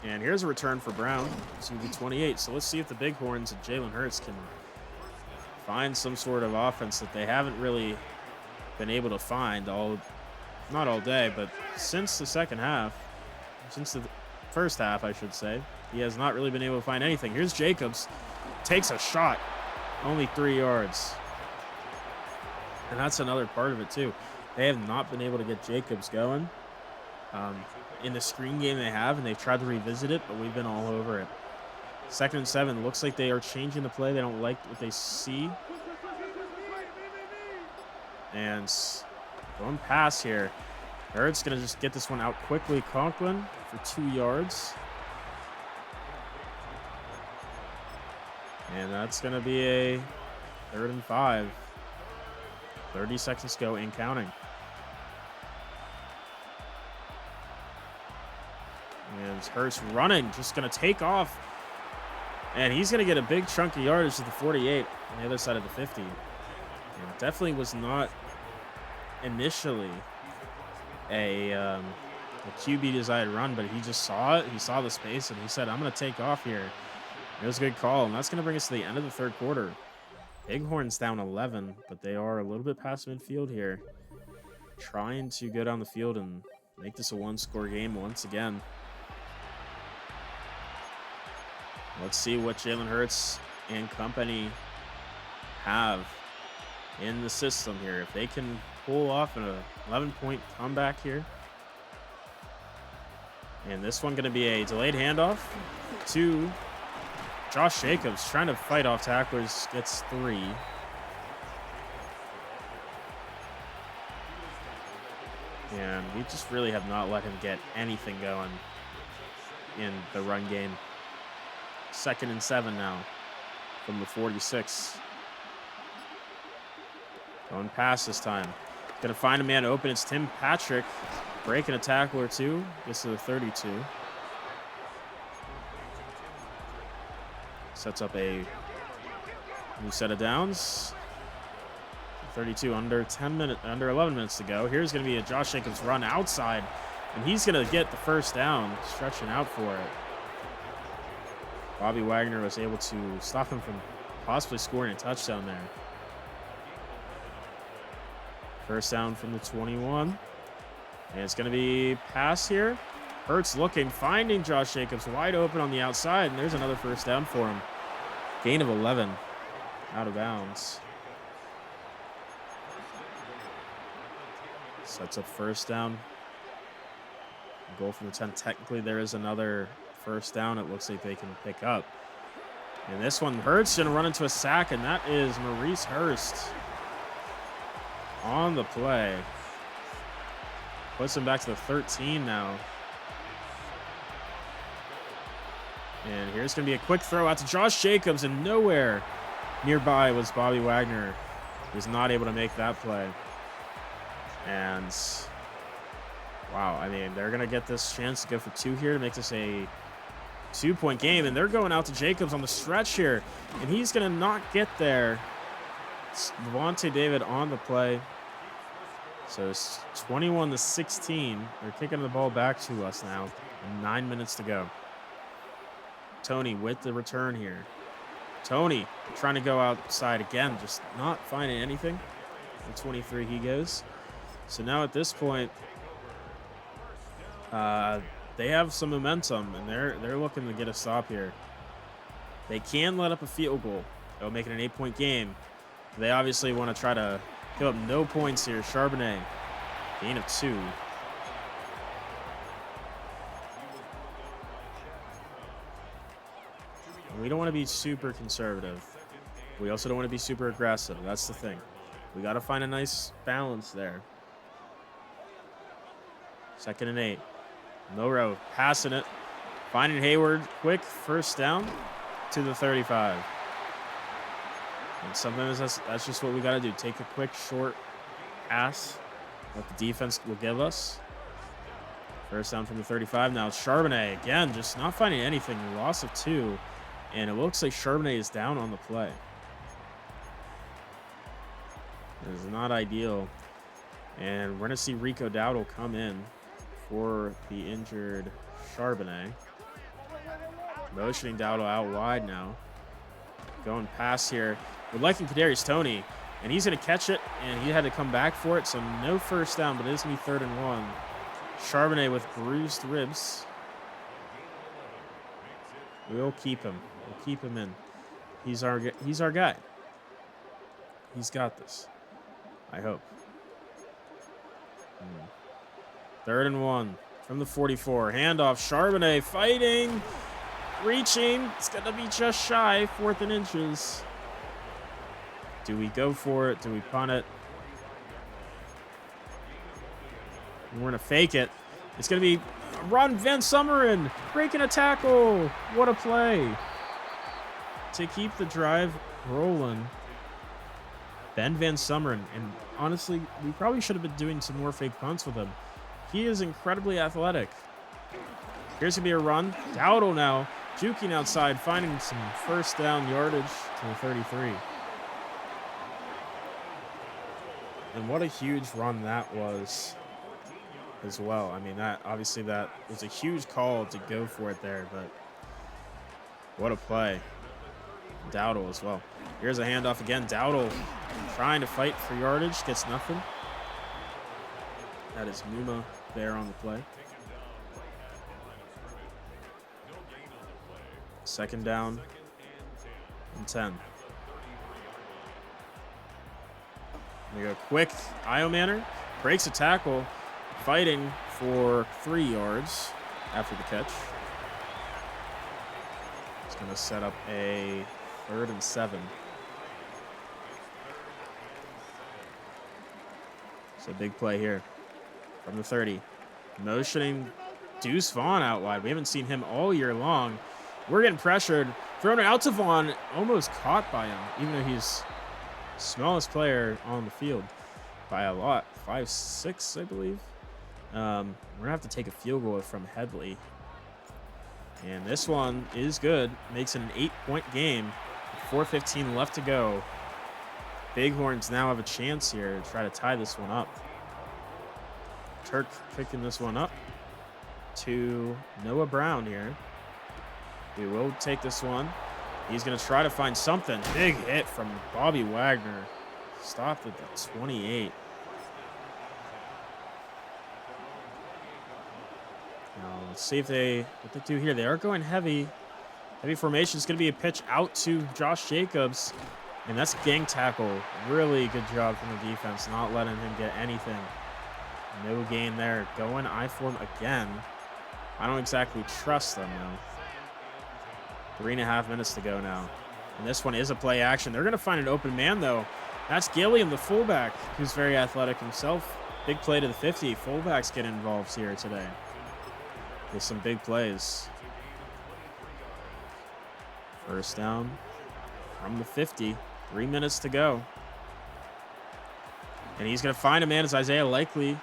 And here's a return for Brown. It's going to be 28. So let's see if the Bighorns and Jalen Hurts can find some sort of offense that they haven't really been able to find not all day, but since the second half, since the first half, I should say, he has not really been able to find anything. Here's Jacobs. Takes a shot. Only 3 yards. And that's another part of it, too. They have not been able to get Jacobs going. In the screen game they have, and they've tried to revisit it, but we've been all over it. 2nd and 7. Looks like they are changing the play. They don't like what they see. And going pass here. Hurts going to just get this one out quickly. Conklin for 2 yards. And that's going to be a 3rd and 5. 30 seconds to go and counting. And Hurts running, just going to take off. And he's going to get a big chunk of yardage to the 48 on the other side of the 50. And it definitely was not initially a QB desired run, but he just saw it. He saw the space, and he said, I'm going to take off here. It was a good call, and that's going to bring us to the end of the third quarter. Bighorns down 11, but they are a little bit past midfield here. Trying to go down the field and make this a one-score game once again. Let's see what Jalen Hurts and company have in the system here. If they can pull off an 11-point comeback here. And this one going to be a delayed handoff to Josh Jacobs, trying to fight off tacklers, gets 3. And we just really have not let him get anything going in the run game. 2nd and 7 now from the 46. Going pass this time. Going to find a man open. It's Tim Patrick breaking a tackle or two. Gets to the 32. Sets up a new set of downs. 32 under 11 minutes to go. Here's going to be a Josh Jacobs run outside, and he's going to get the first down, stretching out for it. Bobby Wagner was able to stop him from possibly scoring a touchdown there. First down from the 21. And it's going to be pass here. Hurts looking, finding Josh Jacobs wide open on the outside, and there's another first down for him. Gain of 11, out of bounds. Sets up first down. Goal from the 10. Technically, there is another first down it looks like they can pick up. And this one, Hurts going to run into a sack, and that is Maurice Hurst on the play. Puts him back to the 13 now. And here's going to be a quick throw out to Josh Jacobs, and nowhere nearby was Bobby Wagner. He was not able to make that play. And wow, I mean, they're going to get this chance to go for 2 here to make this a 2-point game, and they're going out to Jacobs on the stretch here, and he's going to not get there. It's Levante David on the play. So it's 21-16. They're kicking the ball back to us now. 9 minutes to go. Tony with the return here. Tony trying to go outside again, just not finding anything. On 23 he goes. So now at this point, they have some momentum, and they're looking to get a stop here. They can let up a field goal. It'll make it an 8-point game. They obviously want to try to give up no points here. Charbonnet, gain of 2. And we don't want to be super conservative. We also don't want to be super aggressive. That's the thing. We got to find a nice balance there. 2nd and 8. Milrow passing it. Finding Hayward. Quick first down to the 35. And sometimes that's just what we got to do. Take a quick, short pass. What the defense will give us. First down from the 35. Now it's Charbonnet. Again, just not finding anything. Loss of 2. And it looks like Charbonnet is down on the play. It is not ideal. And we're going to see Rico Dowdle come in for the injured Charbonnet. Motioning Dowdle out wide now. Going past here. We're liking Kadarius Toney. And he's going to catch it. And he had to come back for it. So no first down, but it is going to be 3rd and 1. Charbonnet with bruised ribs. We'll keep him. We'll keep him in. He's our guy. He's got this. I hope. 3rd and 1 from the 44. Handoff. Charbonnet fighting. Reaching. It's going to be just shy. 4th and inches. Do we go for it? Do we punt it? We're going to fake it. It's going to be a run. Van Sumeren breaking a tackle. What a play. To keep the drive rolling. Ben Van Sumeren. And honestly, we probably should have been doing some more fake punts with him. He is incredibly athletic. Here's going to be a run. Dowdle now. Juking outside. Finding some first down yardage to the 33. And what a huge run that was as well. I mean, that obviously that was a huge call to go for it there, but what a play. Dowdle as well. Here's a handoff again. Dowdle trying to fight for yardage. Gets nothing. That is Numa there on the play. 2nd down and 10. We go quick. Io Manor breaks a tackle, fighting for 3 yards after the catch. It's going to set up a 3rd and 7. It's a big play here from the 30. Motioning Deuce Vaughn out wide. We haven't seen him all year long. We're getting pressured. Thrown it out to Vaughn. Almost caught by him, even though he's smallest player on the field by a lot. 5'6", I believe. We're going to have to take a field goal from Headley. And this one is good. Makes it an 8-point game. 4:15 left to go. Bighorns now have a chance here to try to tie this one up. Turk picking this one up to Noah Brown here. We will take this one. He's going to try to find something. Big hit from Bobby Wagner. Stopped at the 28. Now, let's see if what they do here. They are going heavy. Heavy formation. It's going to be a pitch out to Josh Jacobs. And that's gang tackle. Really good job from the defense, not letting him get anything. No gain there. Going I-form again. I don't exactly trust them, though. 3.5 minutes to go now. And this one is a play action. They're going to find an open man, though. That's Gilliam, the fullback, who's very athletic himself. Big play to the 50. Fullbacks get involved here today with some big plays. First down from the 50. 3 minutes to go. And he's going to find a man. It's Isaiah Likely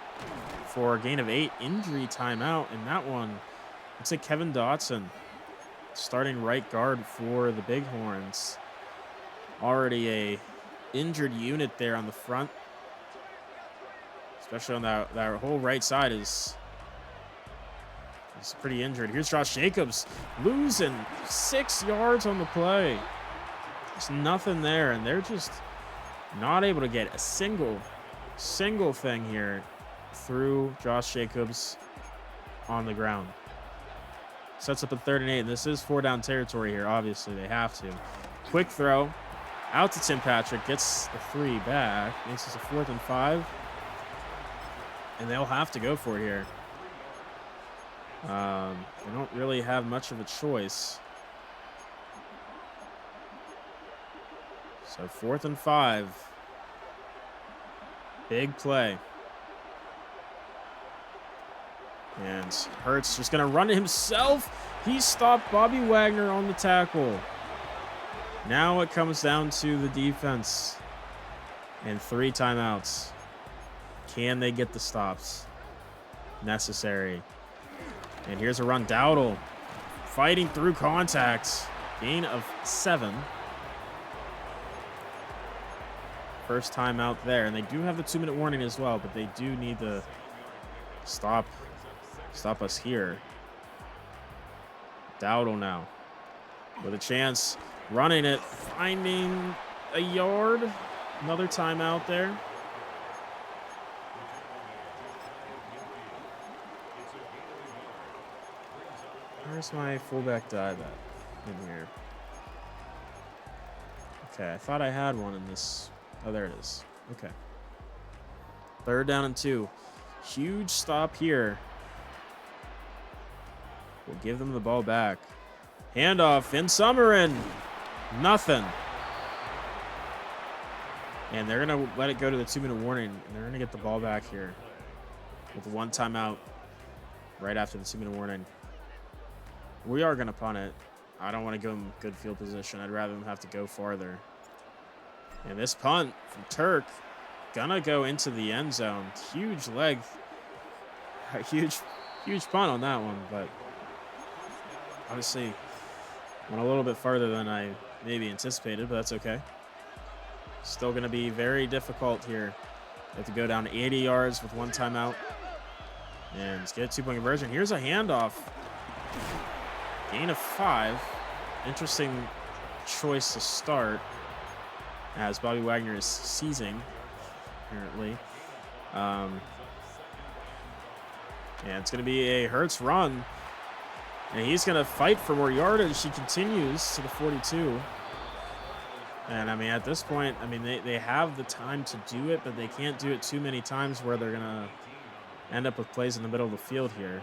for a gain of 8. Injury timeout. And that one, looks like Kevin Dotson, starting right guard for the Bighorns. Already a injured unit there on the front. Especially on that whole right side is pretty injured. Here's Josh Jacobs losing 6 yards on the play. There's nothing there, and they're just not able to get a single thing here through Josh Jacobs on the ground. Sets up a 3rd and 8, and this is 4-down territory here. Obviously, they have to. Quick throw out to Tim Patrick, gets the 3 back, makes this a 4th and 5, and they'll have to go for it here. They don't really have much of a choice. So 4th and 5. Big play. And Hurts just going to run it himself. He stopped Bobby Wagner on the tackle. Now it comes down to the defense. And 3 timeouts. Can they get the stops necessary? And here's a run. Dowdle fighting through contact. Gain of 7. First time out there. And they do have the 2-minute warning as well, but they do need to stop us here. Dowdle now with a chance. Running it. Finding a yard. Another timeout there. Where's my fullback dive at in here? Okay, I thought I had one in this. Oh, there it is. Okay. 3rd down and 2. Huge stop here. We'll give them the ball back. Handoff in Summerin. Nothing. And they're going to let it go to the 2-minute warning. And they're going to get the ball back here with 1 timeout right after the 2-minute warning. We are going to punt it. I don't want to give them good field position. I'd rather them have to go farther. And this punt from Turk, gonna go into the end zone. Huge leg. A huge punt on that one, but obviously went a little bit farther than I maybe anticipated, but that's okay. Still gonna be very difficult here. They have to go down 80 yards with 1 timeout. And let's get a 2-point conversion. Here's a handoff. Gain of 5. Interesting choice to start, as Bobby Wagner is seizing, apparently. And it's going to be a Hurts run. And he's going to fight for more yardage. He continues to the 42. And, I mean, at this point, I mean, they have the time to do it, but they can't do it too many times where they're going to end up with plays in the middle of the field here.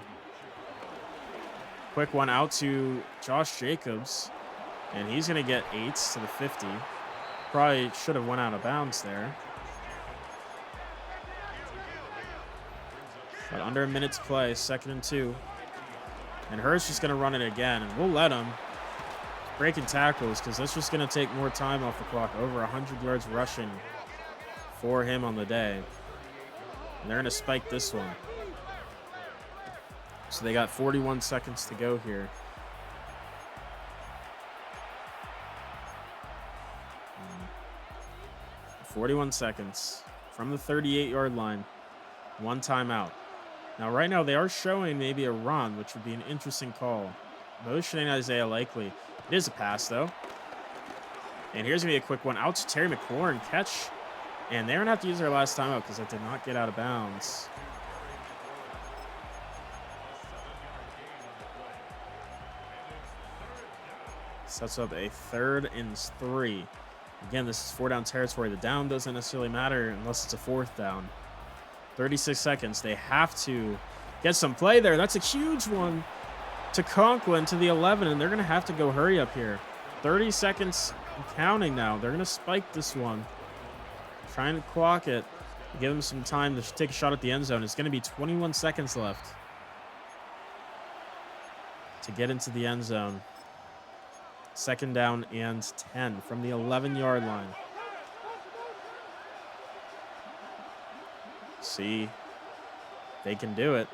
Quick one out to Josh Jacobs. And he's going to get 8 to the 50. Probably should have went out of bounds there. But under a minute to play, 2nd and 2. And Hurts just going to run it again. And we'll let him. Breaking tackles, because that's just going to take more time off the clock. Over 100 yards rushing for him on the day. And they're going to spike this one. So they got 41 seconds to go here. 41 seconds from the 38-yard line. 1 timeout. Now, right now, they are showing maybe a run, which would be an interesting call. Motioning Isaiah Likely. It is a pass, though. And here's going to be a quick one out to Terry McLaurin. Catch. And they're going to have to use their last timeout because it did not get out of bounds. Sets up a 3rd and 3. Again, this is 4-down territory. The down doesn't necessarily matter unless it's a 4th down. 36 seconds. They have to get some play there. That's a huge one. to Conklin to the 11, and they're going to have to go hurry up here. 30 seconds and counting now. They're going to spike this one. Trying to clock it. Give them some time to take a shot at the end zone. It's going to be 21 seconds left to get into the end zone. 2nd down and 10 from the 11-yard line. See, they can do it.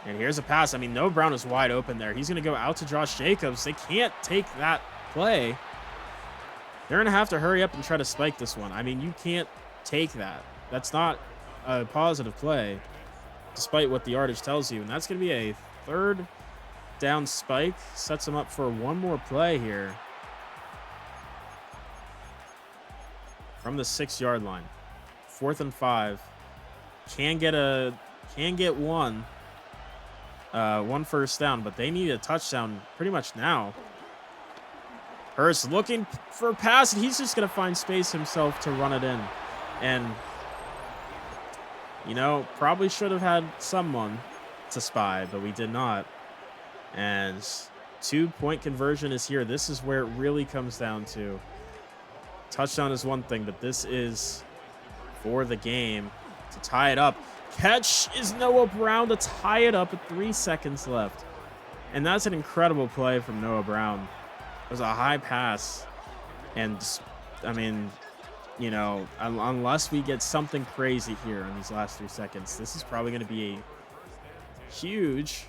And here's a pass. I mean, Noah Brown is wide open there. He's going to go out to Josh Jacobs. They can't take that play. They're going to have to hurry up and try to spike this one. I mean, you can't take that. That's not a positive play, despite what the yardage tells you. And that's going to be a 3rd down spike. Sets them up for one more play here from the 6-yard line. 4th and 5. Can get one 1st down, but they need a touchdown pretty much now. Hurst looking for a pass, and he's just going to find space himself to run it in. And, you know, probably should have had someone to spy, but we did not. And 2-point conversion is here. This is where it really comes down to. Touchdown is one thing, but this is for the game to tie it up. Catch is Noah Brown to tie it up with 3 seconds left. And that's an incredible play from Noah Brown. It was a high pass. And, I mean, you know, unless we get something crazy here in these last 3 seconds, this is probably going to be a huge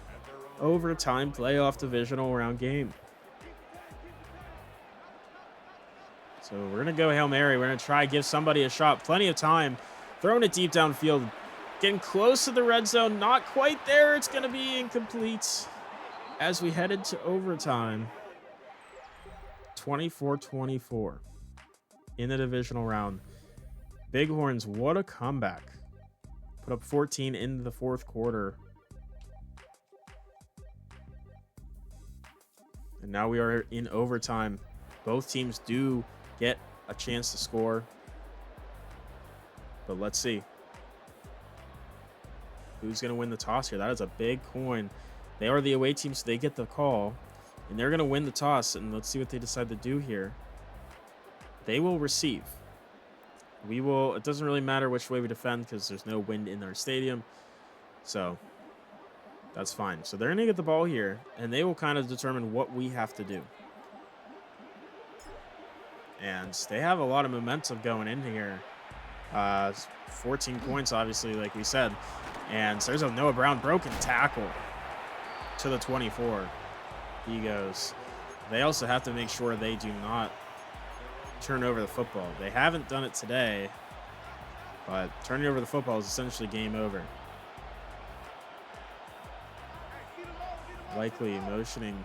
overtime playoff divisional round game. So we're going to go Hail Mary. We're going to try give somebody a shot. Plenty of time. Throwing it deep downfield. Getting close to the red zone. Not quite there. It's going to be incomplete as we headed to overtime. 24-24 in the divisional round. Bighorns, what a comeback. Put up 14 into the 4th quarter. And now we are in overtime. Both teams do get a chance to score. But let's see. Who's going to win the toss here? That is a big coin. They are the away team, so they get the call. And they're going to win the toss. And let's see what they decide to do here. They will receive. We will. It doesn't really matter which way we defend because there's no wind in our stadium. So that's fine. So they're going to get the ball here. And they will kind of determine what we have to do. And they have a lot of momentum going in here. 14 points, obviously, like we said. And so there's a Noah Brown broken tackle to the 24. He goes. They also have to make sure they do not turn over the football. They haven't done it today, but turning over the football is essentially game over. Likely motioning.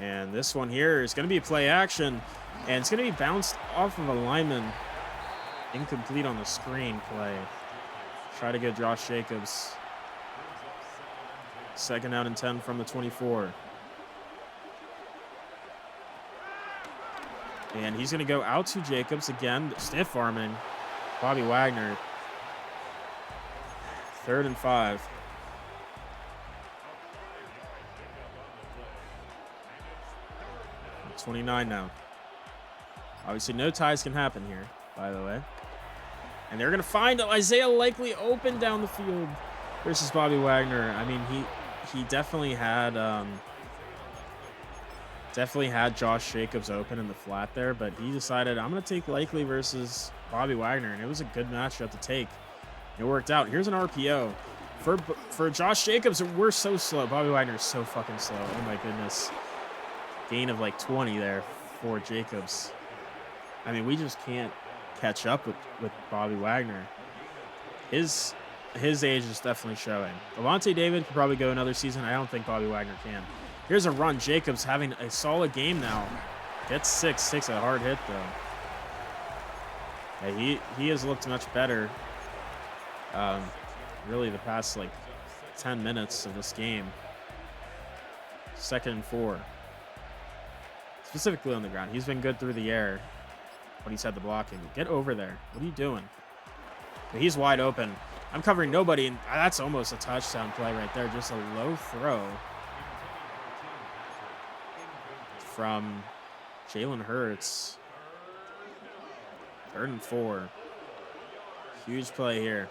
And this one here is going to be play action, and it's going to be bounced off of a lineman. Incomplete on the screen play. Try to get Josh Jacobs. 2nd out and 10 from the 24. And he's going to go out to Jacobs again. Stiff arming Bobby Wagner. 3rd and 5. And 29 now. Obviously, no ties can happen here, by the way. And they're going to find Isaiah Likely open down the field versus Bobby Wagner. I mean, he definitely had Josh Jacobs open in the flat there, but he decided, I'm going to take Likely versus Bobby Wagner, and it was a good matchup to take. It worked out. Here's an RPO. For Josh Jacobs, we're so slow. Bobby Wagner is so fucking slow. Oh, my goodness. Gain of like 20 there for Jacobs. I mean, we just can't catch up with Bobby Wagner. His age is definitely showing. Avante David could probably go another season. I don't think Bobby Wagner can. Here's a run. Jacobs having a solid game now. Gets 6. Takes a hard hit, though. Yeah, he has looked much better. Really the past, 10 minutes of this game. 2nd and 4. Specifically on the ground. He's been good through the air. But he's had the blocking. Get over there. What are you doing? But he's wide open. I'm covering nobody, and that's almost a touchdown play right there. Just a low throw from Jalen Hurts. 3rd and 4. Huge play here.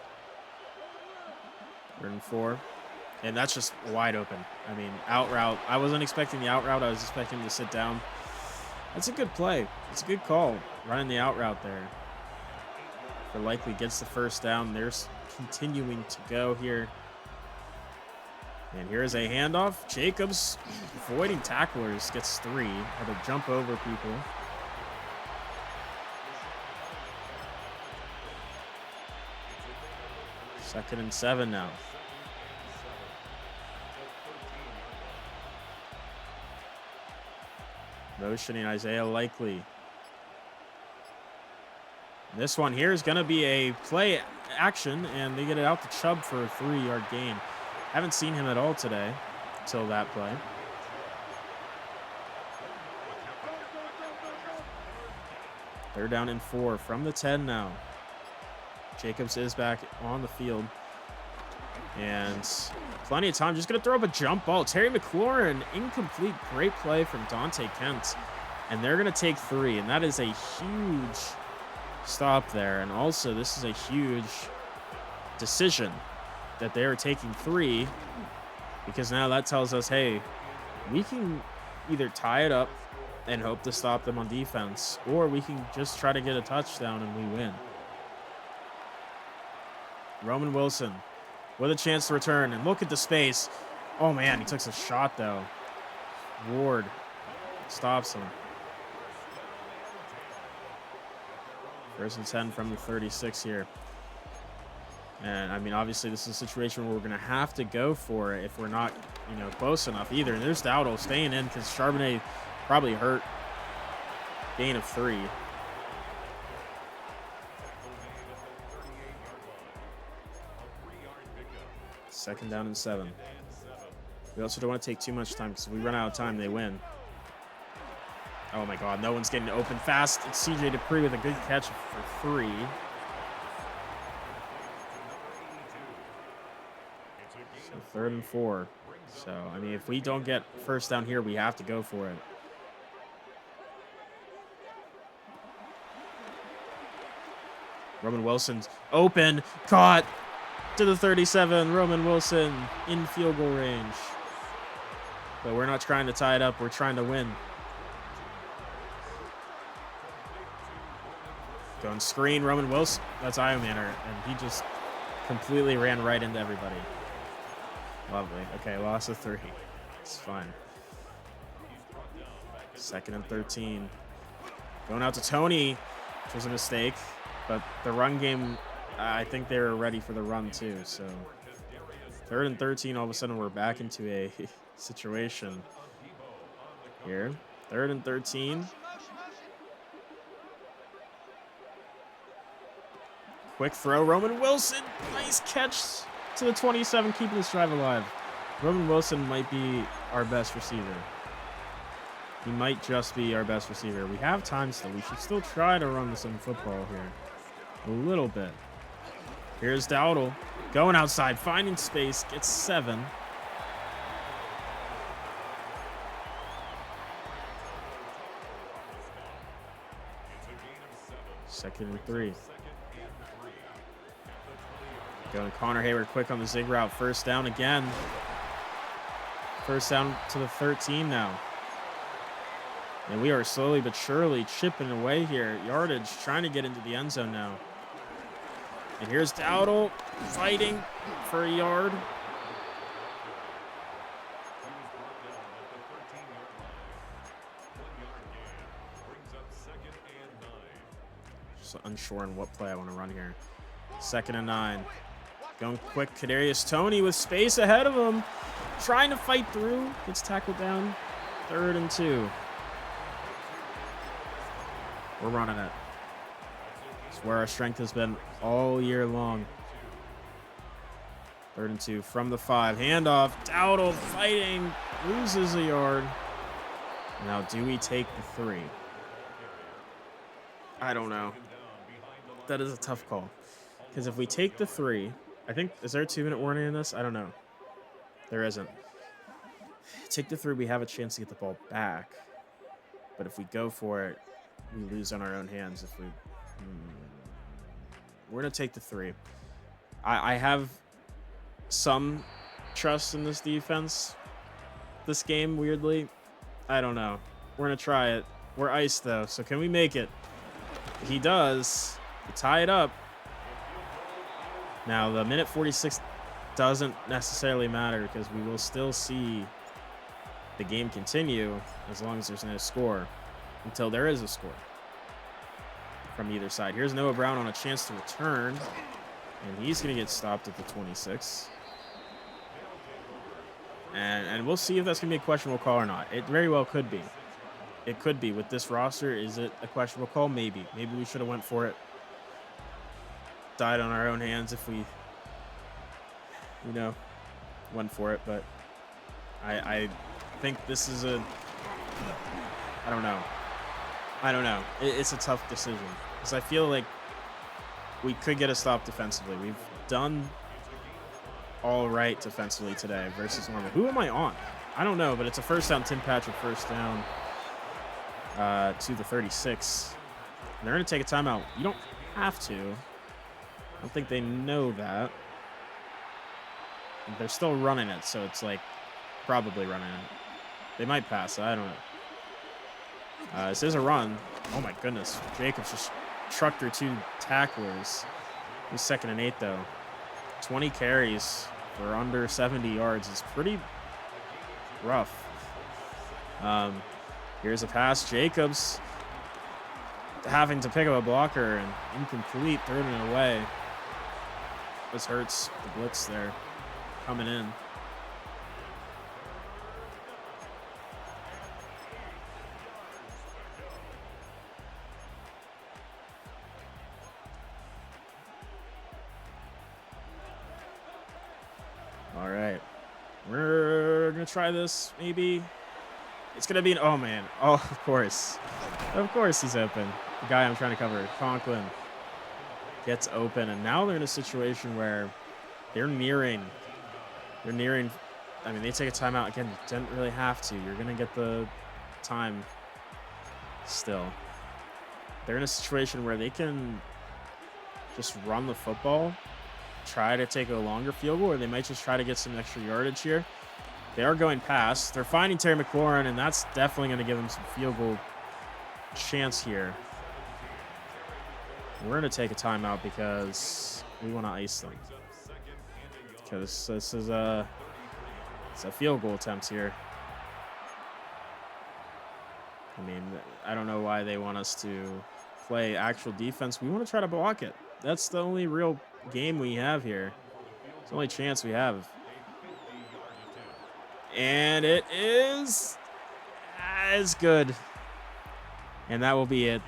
3rd and 4. And that's just wide open. I mean, out route. I wasn't expecting the out route. I was expecting him to sit down. That's a good play. It's a good call. Running the out route there. For likely gets the first down. There's continuing to go here. And here's a handoff. Jacobs avoiding tacklers. Gets 3. Had to jump over people. Second and 7 now. Motioning Isaiah Likely. This one here is going to be a play action, and they get it out to Chubb for a 3-yard gain. Haven't seen him at all today until that play. Third down and 4 from the 10 now. Jacobs is back on the field. And plenty of time. Just going to throw up a jump ball. Terry McLaurin, incomplete. Great play from Dante Kent. And they're going to take 3. And that is a huge stop there. And also, this is a huge decision that they are taking 3. Because now that tells us, hey, we can either tie it up and hope to stop them on defense, or we can just try to get a touchdown and we win. Roman Wilson with a chance to return, and look at the space. Oh man, he took a shot though. Ward stops him. 1st and 10 from the 36 here. And I mean, obviously this is a situation where we're going to have to go for it if we're not, close enough either. And there's Dowdle staying in because Charbonnet probably hurt. Gain of 3. Second down and 7. We also don't want to take too much time because if we run out of time, they win. Oh my God, no one's getting open fast. It's CJ Dupree with a good catch for 3. So 3rd and 4. So, I mean, if we don't get first down here, we have to go for it. Roman Wilson's open, caught to the 37. Roman Wilson in field goal range. But we're not trying to tie it up. We're trying to win. Going screen, Roman Wilson. That's Iomanner, and he just completely ran right into everybody. Lovely. Okay, loss of 3. It's fine. 2nd and 13. Going out to Tony, which was a mistake. But the run game, I think they were ready for the run too. So 3rd and 13, all of a sudden we're back into a situation here. 3rd and 13. Quick throw, Roman Wilson. Nice catch to the 27, keeping this drive alive. Roman Wilson might be our best receiver. He might just be our best receiver. We have time still. We should still try to run some football here. A little bit. Here's Dowdle. Going outside, finding space. Gets 7. Second and 3. Going Connor Hayward quick on the zig route. First down again. First down to the 13 now. And we are slowly but surely chipping away here. Yardage, trying to get into the end zone now. And here's Dowdle fighting for a yard. Just unsure on what play I want to run here. 2nd and 9. Going quick, Kadarius Toney with space ahead of him. Trying to fight through. Gets tackled down. 3rd and 2. We're running it. It's where our strength has been all year long. 3rd and 2 from the 5. Handoff. Dowdle fighting. Loses a yard. Now, do we take the 3? I don't know. That is a tough call. Because if we take the 3, I think, is there a 2-minute warning in this? I don't know. There isn't. Take the 3, we have a chance to get the ball back. But if we go for it, we lose on our own hands. If we... we're going to take the 3. I have some trust in this defense. This game, weirdly. I don't know. We're going to try it. We're iced, though. So can we make it? He does. To tie it up. Now, the minute 46 doesn't necessarily matter because we will still see the game continue as long as there's no score until there is a score from either side. Here's Noah Brown on a chance to return, and he's going to get stopped at the 26. And we'll see if that's going to be a questionable call or not. It very well could be. It could be. With this roster, is it a questionable call? Maybe. Maybe we should have went for it. Died on our own hands if we, you know, went for it. But I think this is a, I don't know. It's a tough decision because I feel like we could get a stop defensively. We've done all right defensively today versus normal. Who am I on? I don't know, but it's a first down. Tim Patrick first down to the 36. And they're going to take a timeout. You don't have to. I don't think they know that. They're still running it, so it's like probably running it. They might pass it. I don't know. This is a run. Oh, my goodness. Jacobs just trucked their 2 tacklers. He's 2nd and 8, though. 20 carries for under 70 yards is pretty rough. Here's a pass. Jacobs having to pick up a blocker and incomplete, throwing it away. This hurts the blitz there coming in. All right. We're going to try this, maybe. It's going to be an... Oh, man. Oh, of course. Of course he's open. The guy I'm trying to cover, Conklin, gets open. And now they're in a situation where they're nearing... I mean, they take a timeout. Again, you didn't really have to. You're going to get the time still. They're in a situation where they can just run the football, try to take a longer field goal, or they might just try to get some extra yardage here. They are going past. They're finding Terry McLaurin, and that's definitely going to give them some field goal chance here. We're going to take a timeout because we want to ice them. Because this is it's a field goal attempt here. I mean, I don't know why they want us to play actual defense. We want to try to block it. That's the only real game we have here. It's the only chance we have. And it is good. And that will be it.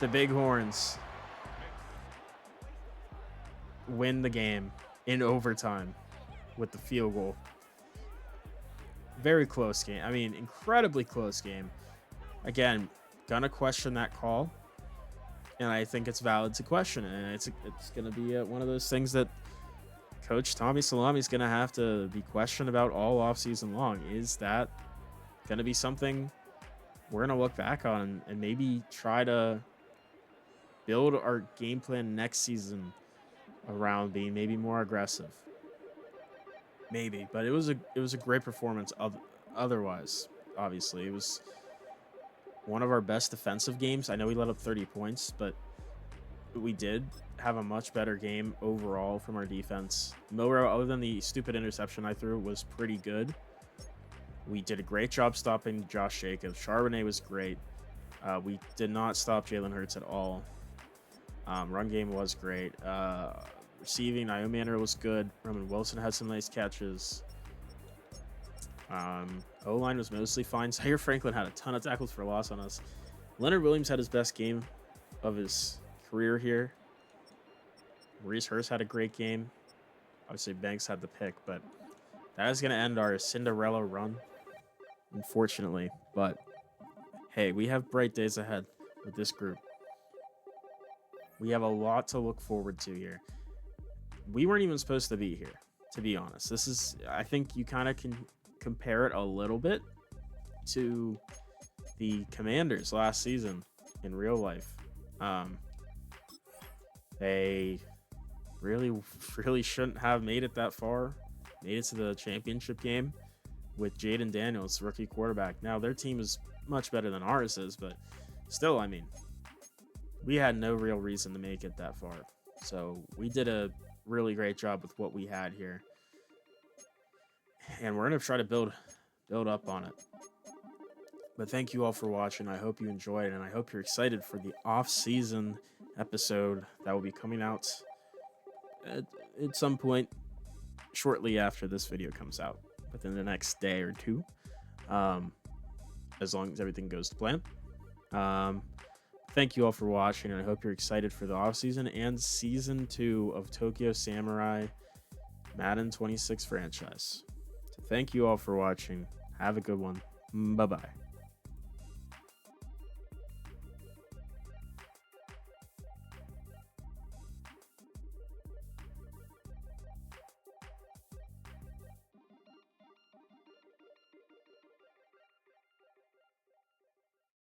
The Bighorns win the game in overtime with the field goal. Very close game. I mean, incredibly close game. Again, gonna question that call. And I think it's valid to question it. And it's going to be one of those things that Coach Tommy Salami is going to have to be questioned about all offseason long. Is that going to be something we're going to look back on and maybe try to build our game plan next season around being maybe more aggressive? Maybe, but it was a great performance. Otherwise, obviously, it was one of our best defensive games. I know we let up 30 points, but we did have a much better game overall from our defense. Milrow, other than the stupid interception I threw, was pretty good. We did a great job stopping Josh Jacobs. Charbonnet was great. We did not stop Jalen Hurts at all. Run game was great. Receiving, Naomi Manor was good. Roman Wilson had some nice catches. O-line was mostly fine. Zaire Franklin had a ton of tackles for loss on us. Leonard Williams had his best game of his career here. Maurice Hurst had a great game. Obviously, Banks had the pick, but that is going to end our Cinderella run, unfortunately. But, hey, we have bright days ahead with this group. We have a lot to look forward to here. we weren't even supposed to be here, to be honest. This is, I think you kind of can compare it a little bit to the Commanders last season in real life. They really shouldn't have made it that far. Made it to the championship game with Jaden Daniels, rookie quarterback. Now their team is much better than ours is, but still, I mean, we had no real reason to make it that far. So we did a really great job with what we had here, and we're gonna try to build up on it. But thank you all for watching. I hope you enjoyed, and I hope you're excited for the off-season episode that will be coming out at some point shortly after this video comes out, within the next day or two, as long as everything goes to plan. Thank you all for watching, and I hope you're excited for the off-season and Season 2 of Tokyo Samurai Madden 26 franchise. So thank you all for watching. Have a good one. Bye-bye.